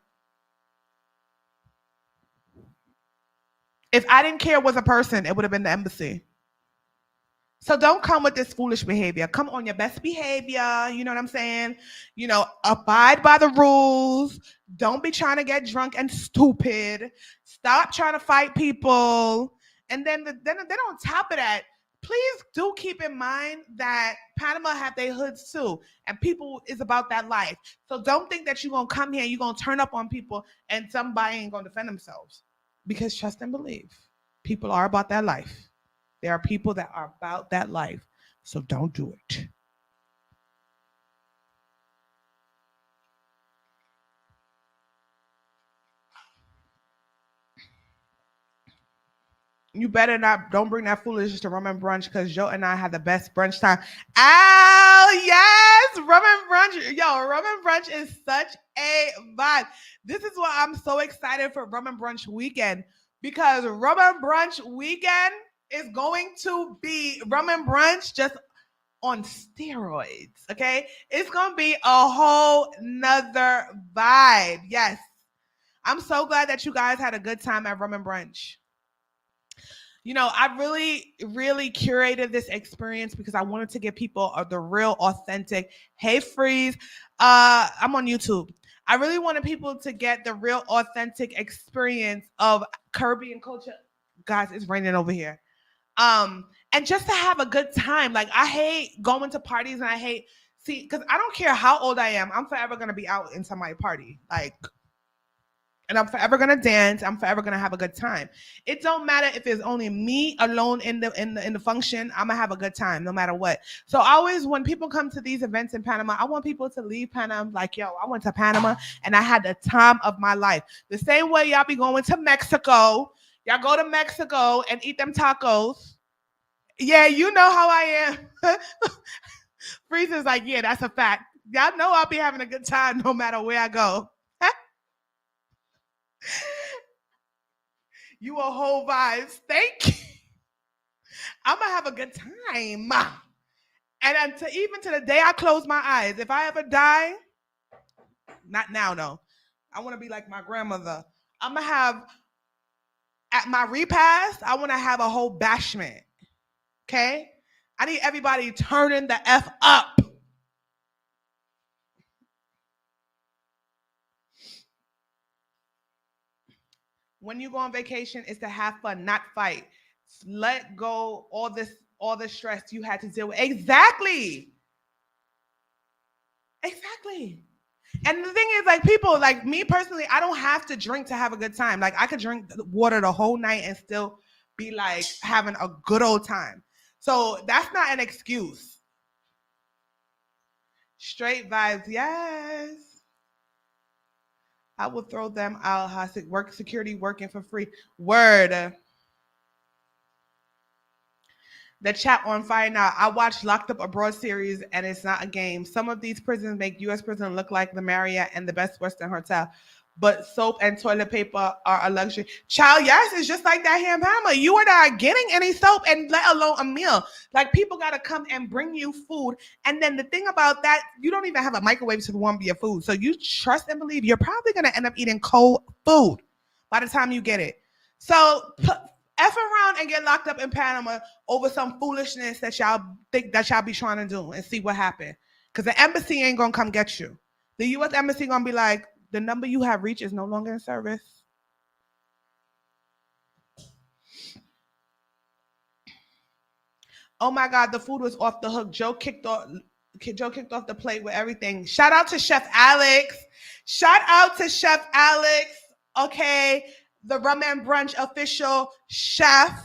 if I didn't care was a person, it would have been the embassy. So don't come with this foolish behavior. Come on your best behavior. You know what I'm saying? Abide by the rules. Don't be trying to get drunk and stupid. Stop trying to fight people. And then on top of that, please do keep in mind that Panama have their hoods too, and people is about that life. So don't think that you're gonna come here and you're gonna turn up on people and somebody ain't gonna defend themselves. Because trust and believe, people are about that life. There are people that are about that life. So don't do it. You better not, don't bring that foolishness to rum and brunch because Joe and I had the best brunch time. Oh, yes. Rum and brunch. Yo, rum and brunch is such a vibe. This is why I'm so excited for rum and brunch weekend, because rum and brunch weekend is going to be rum and brunch just on steroids. Okay. It's going to be a whole nother vibe. Yes. I'm so glad that you guys had a good time at rum and brunch. I really, really curated this experience because I wanted to give people the real, authentic. Hey, Freeze, I'm on YouTube. I really wanted people to get the real, authentic experience of Caribbean culture. Guys, it's raining over here. And just to have a good time. Like, I hate going to parties, and I hate because I don't care how old I am. I'm forever gonna be out in somebody's party. Like, and I'm forever gonna dance. I'm forever gonna have a good time. It don't matter if it's only me alone in the function. I'm gonna have a good time no matter what. So always when people come to these events in Panama, I want people to leave Panama like, yo, I went to Panama and I had the time of my life. The same way y'all be going to Mexico. Y'all go to Mexico and eat them tacos. Yeah, you know how I am. Freeze is like, yeah, that's a fact. Y'all know I'll be having a good time no matter where I go. You a whole vibes. Thank you. I'm gonna have a good time. And until even to the day I close my eyes, if I ever die, not now, no. I want to be like my grandmother. I'm gonna have at my repast, I want to have a whole bashment. Okay? I need everybody turning the F up. When you go on vacation, is to have fun, not fight. Let go all the stress you had to deal with. Exactly. Exactly. And the thing is, like, people, like me personally, I don't have to drink to have a good time. Like, I could drink water the whole night and still be like having a good old time. So that's not an excuse. Straight vibes, yes. I will throw them out. Work security working for free. Word. The chat on fire now. I watched Locked Up Abroad series, and it's not a game. Some of these prisons make U.S. prison look like the Marriott and the Best Western Hotel, but soap and toilet paper are a luxury. Child, yes, it's just like that here in Panama. You are not getting any soap, and let alone a meal. Like, people got to come and bring you food. And then the thing about that, you don't even have a microwave to warm your food. So you trust and believe you're probably going to end up eating cold food by the time you get it. So F around and get locked up in Panama over some foolishness that y'all think that y'all be trying to do and see what happened. Because the embassy ain't going to come get you. The U.S. embassy going to be like, the number you have reached is no longer in service. Oh my God, the food was off the hook. Joe kicked off the plate with everything. Shout out to Chef Alex. Shout out to Chef Alex. Okay. The Rum and Brunch official chef.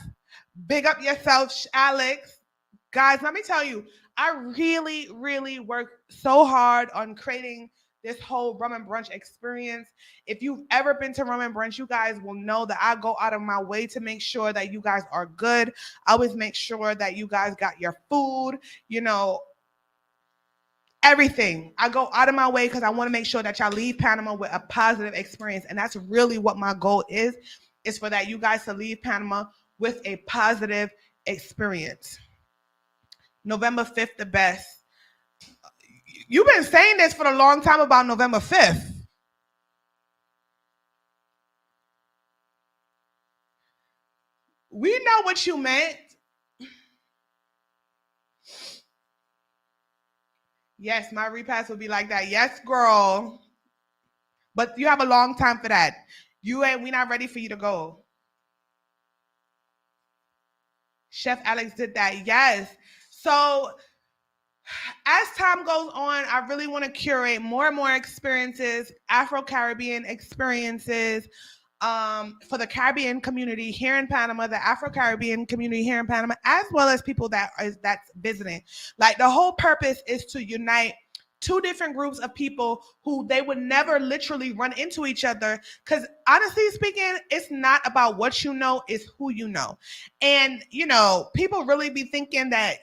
Big up yourself, Alex. Guys, let me tell you, I really, really worked so hard on creating this whole Rum and Brunch experience. If you've ever been to Rum and Brunch, you guys will know that I go out of my way to make sure that you guys are good. I always make sure that you guys got your food, everything. I go out of my way because I want to make sure that y'all leave Panama with a positive experience. And that's really what my goal is for that you guys to leave Panama with a positive experience. November 5th, the best. You've been saying this for a long time about November 5th. We know what you meant. Yes, my repass would be like that. Yes, girl. But you have a long time for that. We not ready for you to go. Chef Alex did that. Yes. So as time goes on, I really want to curate more and more experiences, Afro-Caribbean experiences, for the Caribbean community here in Panama, the Afro-Caribbean community here in Panama, as well as people that's visiting. Like the whole purpose is to unite two different groups of people who they would never literally run into each other. Because honestly speaking, it's not about what you know, it's who you know. And, people really be thinking that,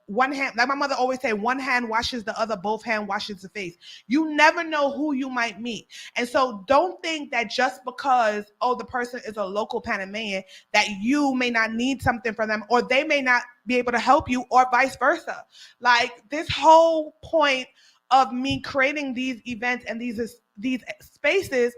one hand, like my mother always say, one hand washes the other, both hand washes the face. You never know who you might meet. And so don't think that just because, the person is a local Panamanian, that you may not need something from them or they may not be able to help you or vice versa. Like this whole point of me creating these events and these spaces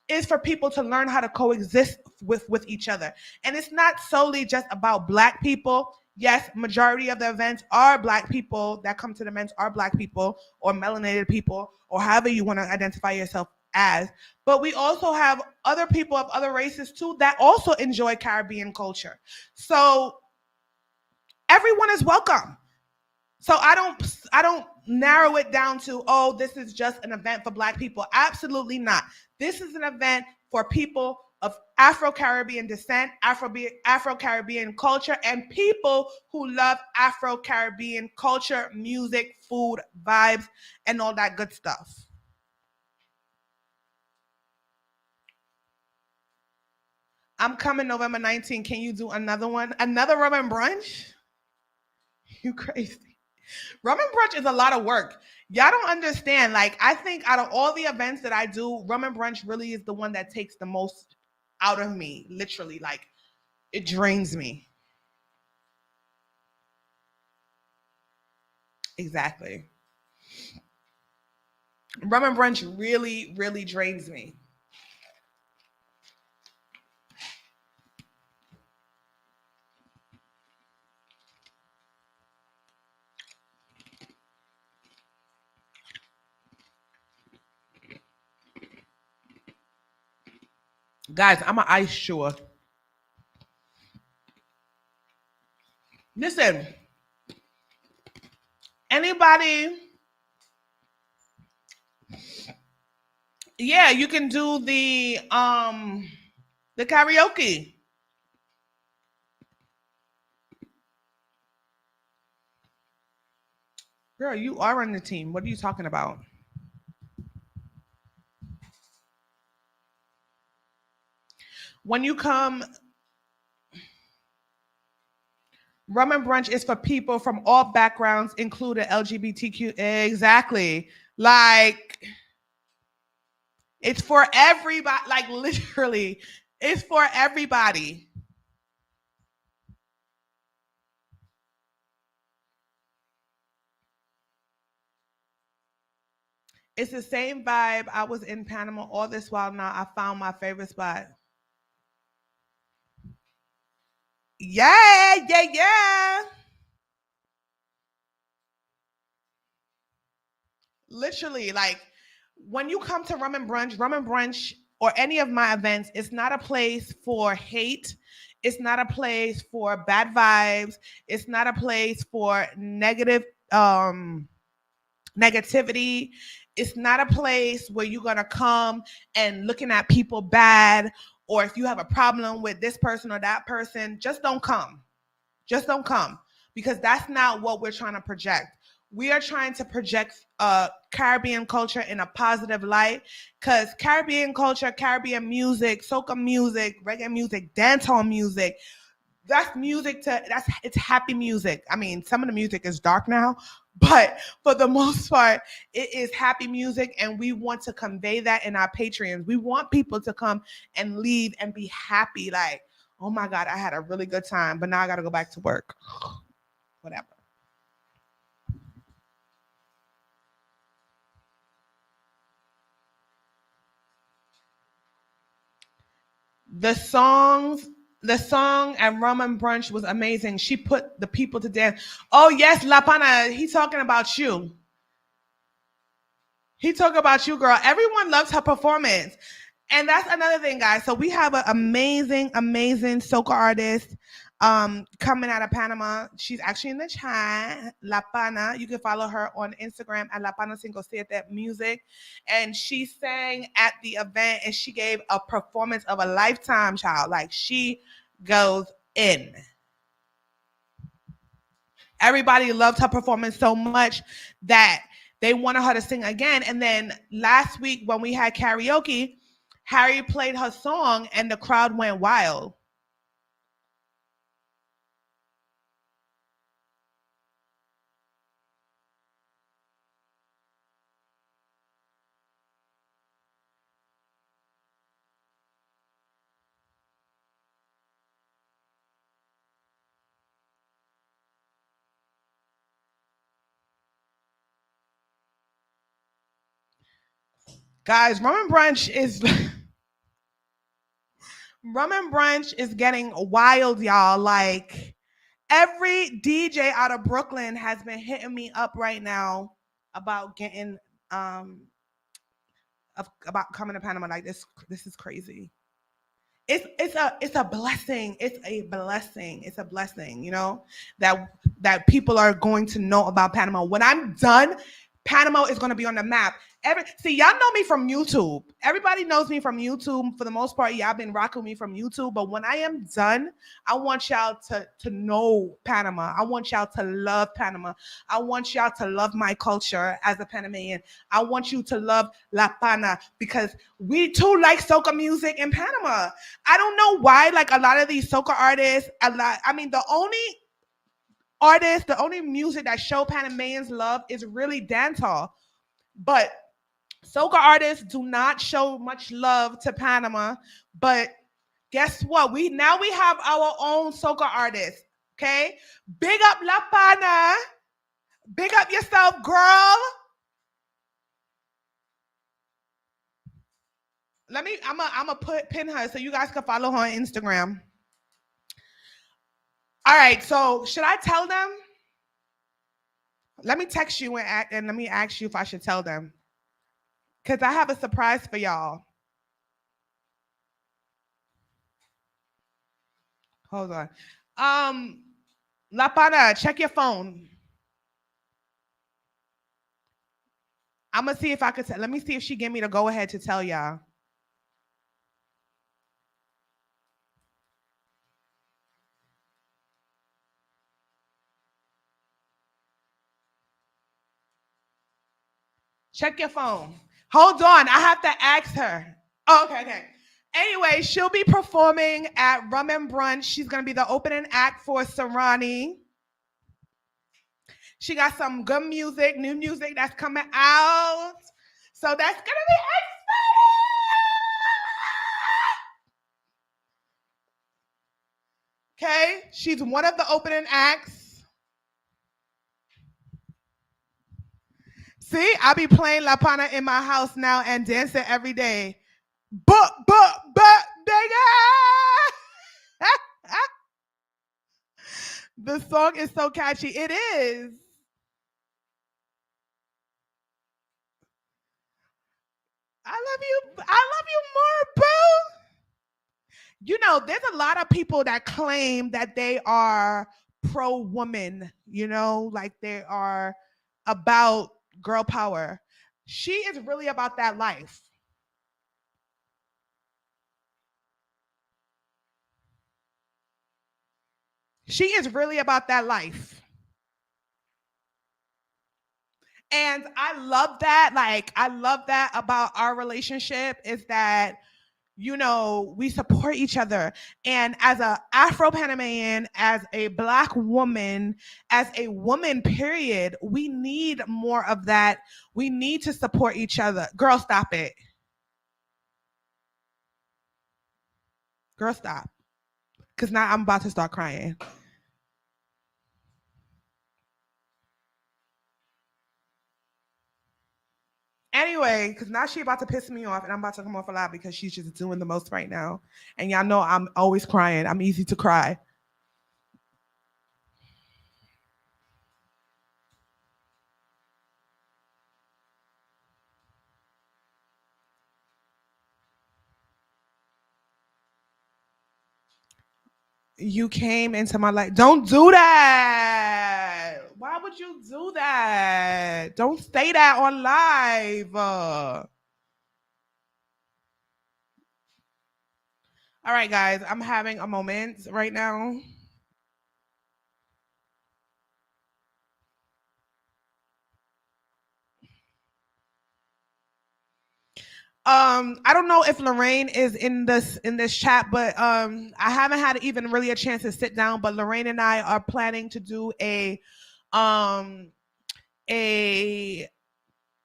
is for people to learn how to coexist with each other. And it's not solely just about Black people. Yes, majority of the events are Black people that come to the events are Black people or melanated people or however you want to identify yourself as. But we also have other people of other races too that also enjoy Caribbean culture. So everyone is welcome. So I don't narrow it down to, this is just an event for Black people. Absolutely not. This is an event for people of Afro-Caribbean descent, Afro-Caribbean culture, and people who love Afro-Caribbean culture, music, food, vibes, and all that good stuff. I'm coming November 19th. Can you do another one? Another rum and brunch? You crazy. Rum and brunch is a lot of work. Y'all don't understand. Like, I think out of all the events that I do, rum and brunch really is the one that takes the most out of me. Literally, like, it drains me. Exactly. Rum and brunch really, really drains me. Guys, I'm an ice chewer. Listen, anybody? Yeah, you can do the karaoke. Girl, you are on the team. What are you talking about? When you come, rum and brunch is for people from all backgrounds, including LGBTQ. Exactly. Like, it's for everybody. Like, literally, it's for everybody. It's the same vibe. I was in Panama all this while now. I found my favorite spot. Yeah, yeah, yeah. Literally, like when you come to rum and brunch, or any of my events, it's not a place for hate. It's not a place for bad vibes. It's not a place for negativity. It's not a place where you're gonna come and looking at people bad, or if you have a problem with this person or that person, just don't come. Just don't come, because that's not what we're trying to project. We are trying to project Caribbean culture in a positive light, because Caribbean culture, Caribbean music, soca music, reggae music, dancehall music, it's happy music. I mean, some of the music is dark now, but for the most part, it is happy music, and we want to convey that in our Patreons. We want people to come and leave and be happy, like, oh my God, I had a really good time, but now I got to go back to work. Whatever. The song at Rum and Brunch was amazing. She put the people to dance. Oh yes, La Pana, he's talking about you. He talk about you, girl. Everyone loves her performance. And that's another thing, guys. So we have an amazing, amazing soca artist coming out of Panama. She's actually in the chat, La Pana. You can follow her on Instagram at La Pana Cinco Siete Music. And she sang at the event and she gave a performance of a lifetime, child. Like, she goes in. Everybody loved her performance so much that they wanted her to sing again. And then last week when we had karaoke, Harry played her song and the crowd went wild. Guys, Rum and Brunch is Rum and Brunch is getting wild, y'all. Like, every DJ out of Brooklyn has been hitting me up right now about getting about coming to Panama. Like, this is crazy. It's a blessing. It's a blessing. It's a blessing, you know, that people are going to know about Panama. When I'm done, Panama is going to be on the map. See, y'all know me from YouTube. Everybody knows me from YouTube for the most part. Y'all been rocking me from YouTube. But when I am done, I want y'all to know Panama. I want y'all to love Panama. I want y'all to love my culture as a Panamanian. I want you to love La Pana because we too like soca music in Panama. I don't know why, like, a lot of these soca artists, the only music that show Panamanians love is really dancehall. But soca artists do not show much love to Panama. But guess what? We have our own soca artists. Okay? Big up La Pana. Big up yourself, girl. I'm gonna pin her so you guys can follow her on Instagram. All right, so should I tell them? Let me text you and let me ask you if I should tell them. Because I have a surprise for y'all. Hold on. La Pana, check your phone. I'm gonna see if I could let me see if she give me the go ahead to tell y'all. Check your phone. Hold on, I have to ask her. Oh, okay. Anyway, she'll be performing at Rum and Brunch. She's gonna be the opening act for Serrani. She got some good music, new music that's coming out. So that's gonna be exciting. Okay, she's one of the opening acts. See, I be playing La Pana in my house now and dancing every day. But, nigga! The song is so catchy. It is. I love you more, boo. You know, there's a lot of people that claim that they are pro-woman, you know, like they are about girl power. She is really about that life. She is really about that life. And I love that. Like, I love that about our relationship is that, you know, we support each other. And as a Afro-Panamanian, as a Black woman, as a woman, period, we need more of that. We need to support each other. Girl, stop it. Girl, stop. Because now I'm about to start crying. Anyway, because now she's about to piss me off and I'm about to come off a lot because she's just doing the most right now. And y'all know I'm always crying. I'm easy to cry. You came into my life. Don't do that. Why would you do that? Don't say that on live. All right, guys, I'm having a moment right now. I don't know if Lorraine is in this chat, but I haven't had even really a chance to sit down. But Lorraine and I are planning to do um a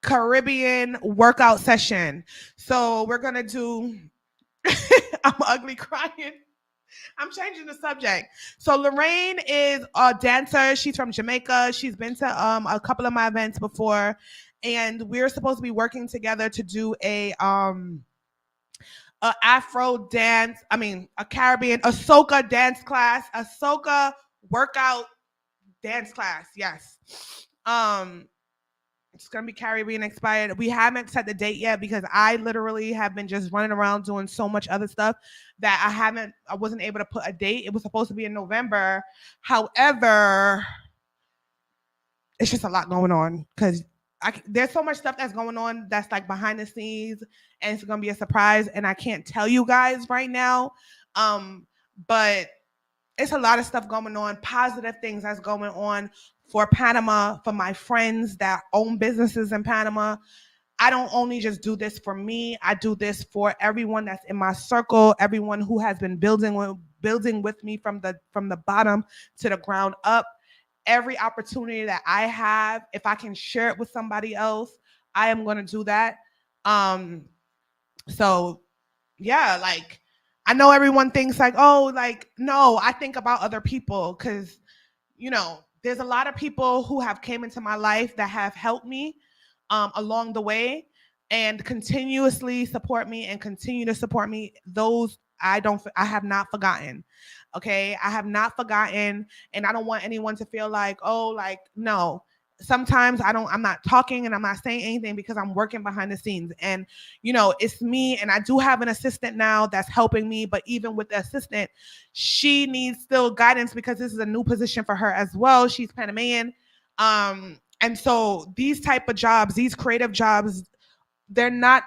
Caribbean workout session. So we're gonna do. I'm ugly crying. I'm changing the subject. So Lorraine is a dancer. She's from Jamaica. She's been to a couple of my events before, and we're supposed to be working together to do a Afro dance. I mean, a Caribbean, a soca dance class, a soca workout dance class. Yes. Um, it's gonna be Caribbean expired. We haven't set the date yet because I literally have been just running around doing so much other stuff that I wasn't able to put a date. It was supposed to be in November. However, it's just a lot going on because there's so much stuff that's going on that's like behind the scenes, and it's gonna be a surprise, and I can't tell you guys right now. But it's a lot of stuff going on, positive things that's going on for Panama, for my friends that own businesses in Panama. I don't only just do this for me, I do this for everyone that's in my circle, everyone who has been building with me from the bottom to the ground up. Every opportunity that I have, if I can share it with somebody else, I am going to do that. Um so yeah, like I know everyone thinks like, oh, like no, I think about other people cuz there's a lot of people who have came into my life that have helped me along the way and continuously support me and continue to support me. Those I have not forgotten. Okay, I have not forgotten, and I don't want anyone to feel like, oh, like no. Sometimes I'm not talking and I'm not saying anything because I'm working behind the scenes, and it's me, and I do have an assistant now that's helping me, but even with the assistant, she needs still guidance because this is a new position for her as well. She's Panamanian. And so these type of jobs, these creative jobs, they're not,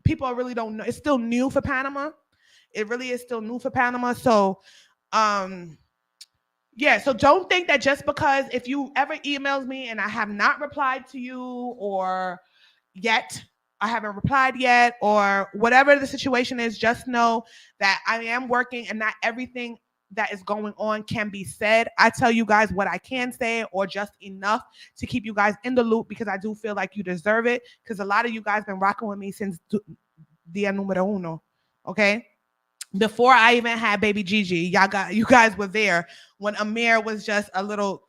people really don't know. It's still new for Panama. It really is still new for Panama. So um yeah, so don't think that just because if you ever emails me and I have not replied to you or yet, I haven't replied yet, or whatever the situation is, just know that I am working and not everything that is going on can be said. I tell you guys what I can say or just enough to keep you guys in the loop because I do feel like you deserve it because a lot of you guys been rocking with me since dia numero uno. Okay? Before I even had baby Gigi, you guys were there when Amir was just a little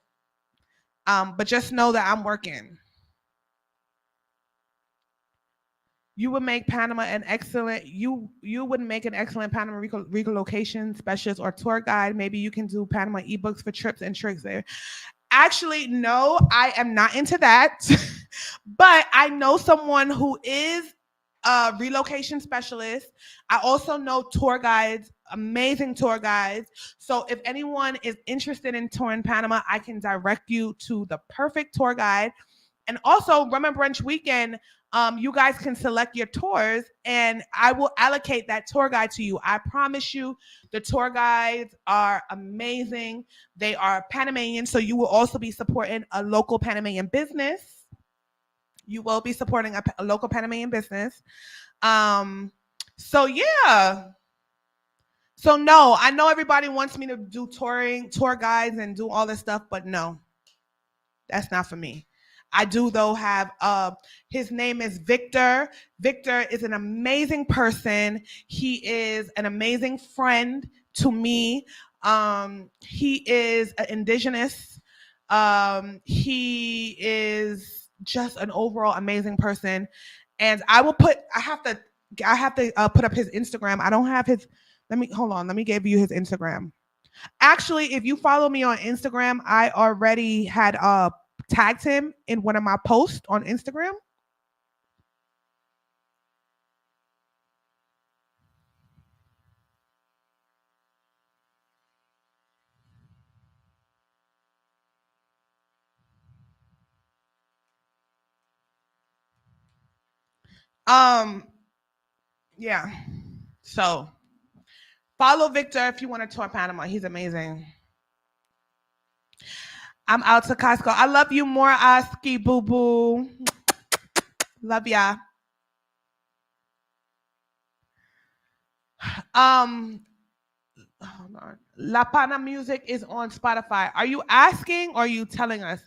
but just know that I'm working. You would make Panama an excellent you would make an excellent Panama relocation specialist or tour guide. Maybe you can do Panama ebooks for trips and tricks there. Actually, no, I am not into that. But I know someone who is a relocation specialist. I also know tour guides, amazing tour guides. So if anyone is interested in touring Panama, I can direct you to the perfect tour guide. And also, Rum and Brunch Weekend, you guys can select your tours and I will allocate that tour guide to you. I promise you, the tour guides are amazing. They are Panamanian, so you will also be supporting a local Panamanian business. You will be supporting a local Panamanian business. So yeah. So no, I know everybody wants me to do tour guides and do all this stuff, but no, that's not for me. I do though have his name is Victor. Victor is an amazing person. He is an amazing friend to me. He is an indigenous. He is just an overall amazing person. And I have to put up his Instagram. I don't have his. Let me hold on. Let me give you his Instagram. Actually, if you follow me on Instagram, I already had tagged him in one of my posts on Instagram. Yeah. So follow Victor if you want to tour Panama. He's amazing. I'm out to Costco. I love you more, Oski Boo Boo. Love ya. Hold on. La Pana Music is on Spotify. Are you asking or are you telling us?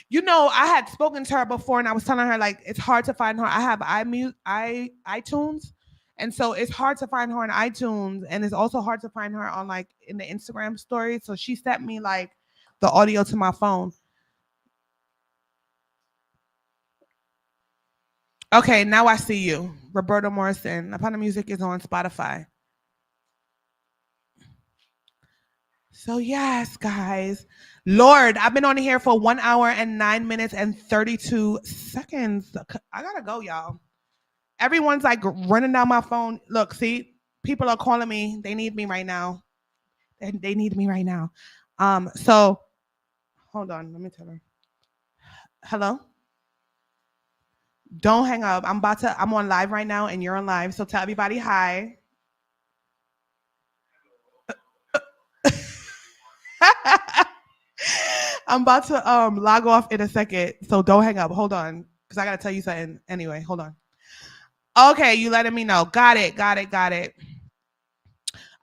You know, I had spoken to her before and I was telling her like it's hard to find her. I have iTunes. And so it's hard to find her on iTunes and it's also hard to find her on like in the Instagram story. So she sent me like the audio to my phone. Okay, now I see you. Roberta Morrison. La Pana Music is on Spotify. So yes, guys. Lord, I've been on here for 1 hour and 9 minutes and 32 seconds. I gotta go, y'all. Everyone's like running down my phone. Look, see, people are calling me. They need me right now. They need me right now. So hold on, let me tell her. Hello? Don't hang up. I'm on live right now and you're on live. So tell everybody hi. I'm about to log off in a second, so don't hang up. Hold on, because I gotta tell you something. Anyway, hold on. Okay, you letting me know. Got it. All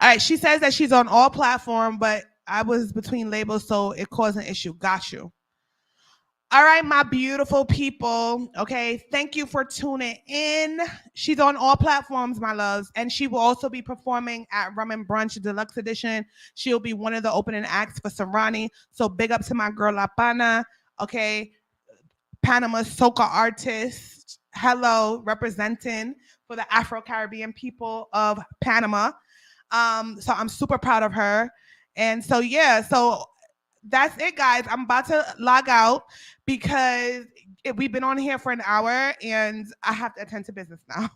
right, she says that she's on all platforms, but I was between labels, so it caused an issue. Got you. All right, my beautiful people. Okay, thank you for tuning in. She's on all platforms, my loves, and she will also be performing at Rum and Brunch Deluxe Edition. She'll be one of the opening acts for Serrani. So big up to my girl La Pana. Okay, Panama soca artist. Hello, representing for the Afro-Caribbean people of Panama. So I'm super proud of her. And so yeah, so that's it, guys. I'm about to log out because we've been on here for an hour and I have to attend to business now.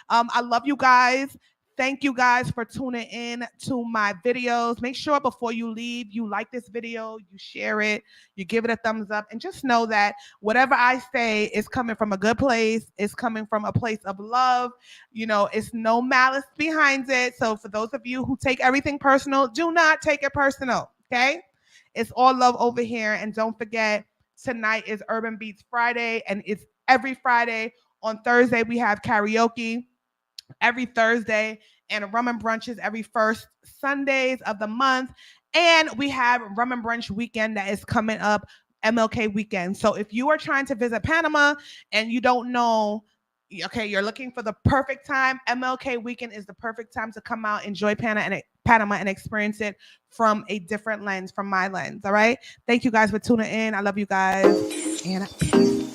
I love you guys. Thank you guys for tuning in to my videos. Make sure before you leave, you like this video, you share it, you give it a thumbs up, and just know that whatever I say is coming from a good place. It's coming from a place of love. You know, it's no malice behind it. So for those of you who take everything personal, do not take it personal, okay? It's all love over here. And don't forget, tonight is Urban Beats Friday, and it's every Friday. On Thursday, we have karaoke every Thursday, and Rum and Brunches every first Sundays of the month. And we have Rum and Brunch weekend that is coming up, MLK weekend. So if you are trying to visit Panama and you don't know, okay, you're looking for the perfect time, MLK weekend is the perfect time to come out, enjoy Panama and experience it from a different lens, from my lens. All right. Thank you guys for tuning in. I love you guys. And peace.